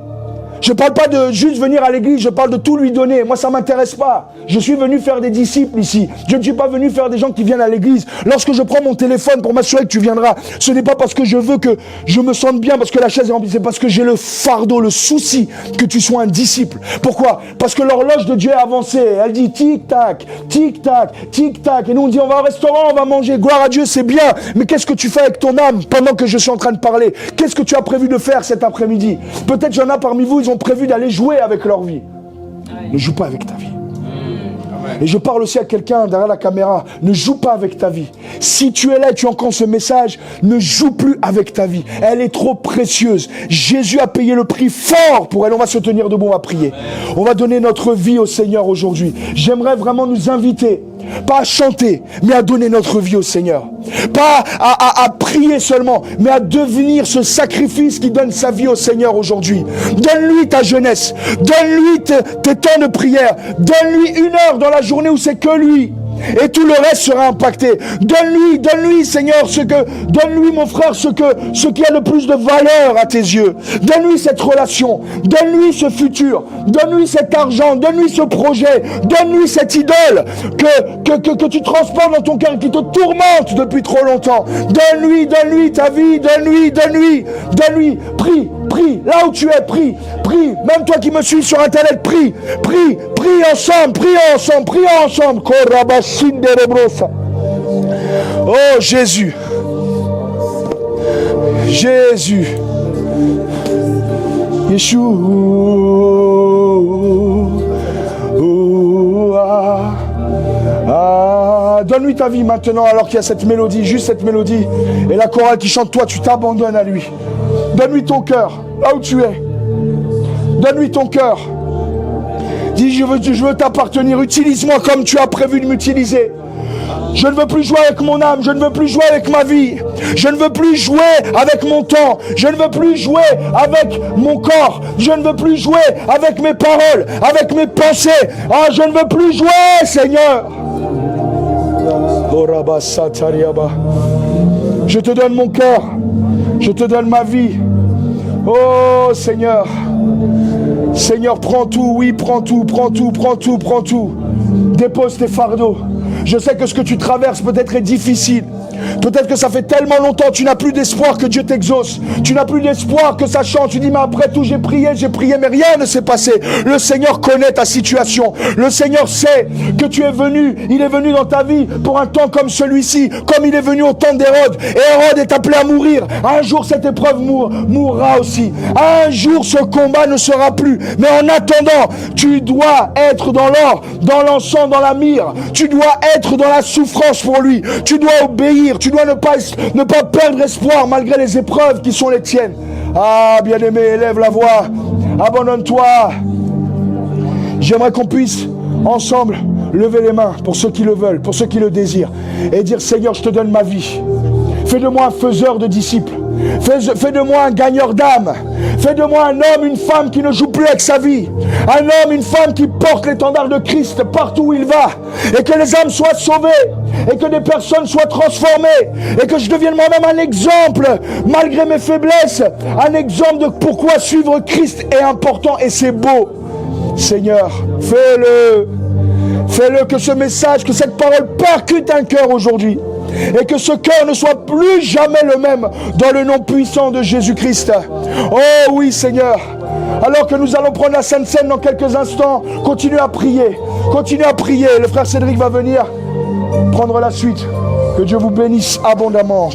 Je ne parle pas de juste venir à l'église, je parle de tout lui donner. Moi, ça ne m'intéresse pas. Je suis venu faire des disciples ici. Je ne suis pas venu faire des gens qui viennent à l'église. Lorsque je prends mon téléphone pour m'assurer que tu viendras, ce n'est pas parce que je veux que je me sente bien, parce que la chaise est remplie. C'est parce que j'ai le fardeau, le souci que tu sois un disciple. Pourquoi? Parce que l'horloge de Dieu est avancée. Elle dit tic-tac, tic-tac, tic-tac. Et nous, on dit on va au restaurant, on va manger. Gloire à Dieu, c'est bien. Mais qu'est-ce que tu fais avec ton âme pendant que je suis en train de parler? Qu'est-ce que tu as prévu de faire cet après-midi? Peut-être qu'il y en a parmi vous, ils ont prévu d'aller jouer avec leur vie. Ne joue pas avec ta vie. Et je parle aussi à quelqu'un derrière la caméra. Ne joue pas avec ta vie. Si tu es là et tu entends ce message, ne joue plus avec ta vie. Elle est trop précieuse. Jésus a payé le prix fort pour elle. On va se tenir debout, on va prier. On va donner notre vie au Seigneur aujourd'hui. J'aimerais vraiment nous inviter, pas à chanter, mais à donner notre vie au Seigneur. Pas à prier seulement, mais à devenir ce sacrifice qui donne sa vie au Seigneur aujourd'hui. Donne-lui ta jeunesse. Donne-lui tes temps de prière. Donne-lui 1 heure dans la journée où c'est que lui. Et tout le reste sera impacté. Donne-lui, Seigneur, donne-lui, mon frère, ce qui a le plus de valeur à tes yeux. Donne-lui cette relation. Donne-lui ce futur. Donne-lui cet argent. Donne-lui ce projet. Donne-lui cette idole que tu transportes dans ton cœur et qui te tourmente depuis trop longtemps. Donne-lui ta vie. Donne-lui. Prie. Là où tu es, prie. Même toi qui me suis sur Internet, prie ensemble. Oh Jésus. Donne-lui ta vie maintenant alors qu'il y a cette mélodie, juste cette mélodie. Et la chorale qui chante, toi tu t'abandonnes à lui. Donne-lui ton cœur, là où tu es. Donne-lui ton cœur. Dis, je veux t'appartenir. Utilise-moi comme tu as prévu de m'utiliser. Je ne veux plus jouer avec mon âme, je ne veux plus jouer avec ma vie. Je ne veux plus jouer avec mon temps. Je ne veux plus jouer avec mon corps. Je ne veux plus jouer avec mes paroles, avec mes pensées. Ah, je ne veux plus jouer, Seigneur. Je te donne mon cœur. Je te donne ma vie. Oh, Seigneur. Seigneur, prends tout, oui, prends tout, prends tout, prends tout, prends tout. Dépose tes fardeaux. Je sais que ce que tu traverses peut-être est difficile. Peut-être que ça fait tellement longtemps, tu n'as plus d'espoir que Dieu t'exauce. Tu n'as plus d'espoir que ça change. Tu dis, mais après tout, j'ai prié, mais rien ne s'est passé. Le Seigneur connaît ta situation. Le Seigneur sait que tu es venu. Il est venu dans ta vie pour un temps comme celui-ci, comme il est venu au temps d'Hérode. Et Hérode est appelé à mourir. Un jour, cette épreuve mourra aussi. Un jour, ce combat ne sera plus. Mais en attendant, tu dois être dans l'or, dans l'encens, dans la myrrhe. Tu dois être dans la souffrance pour lui. Tu dois obéir. Tu dois ne pas perdre espoir malgré les épreuves qui sont les tiennes. Ah, bien-aimé, élève la voix. Abandonne-toi. J'aimerais qu'on puisse ensemble lever les mains pour ceux qui le veulent, pour ceux qui le désirent. Et dire, Seigneur, je te donne ma vie. Fais de moi un faiseur de disciples. Fais de moi un gagneur d'âme. Fais de moi un homme, une femme qui ne joue plus avec sa vie. Un homme, une femme qui porte l'étendard de Christ partout où il va. Et que les âmes soient sauvées. Et que des personnes soient transformées. Et que je devienne moi-même un exemple, malgré mes faiblesses. Un exemple de pourquoi suivre Christ est important et c'est beau. Seigneur, fais-le. Fais-le, que ce message, que cette parole percute un cœur aujourd'hui. Et que ce cœur ne soit plus jamais le même dans le nom puissant de Jésus-Christ. Oh oui, Seigneur. Alors que nous allons prendre la Sainte Seine dans quelques instants, continue à prier. Continue à prier. Le frère Cédric va venir prendre la suite. Que Dieu vous bénisse abondamment.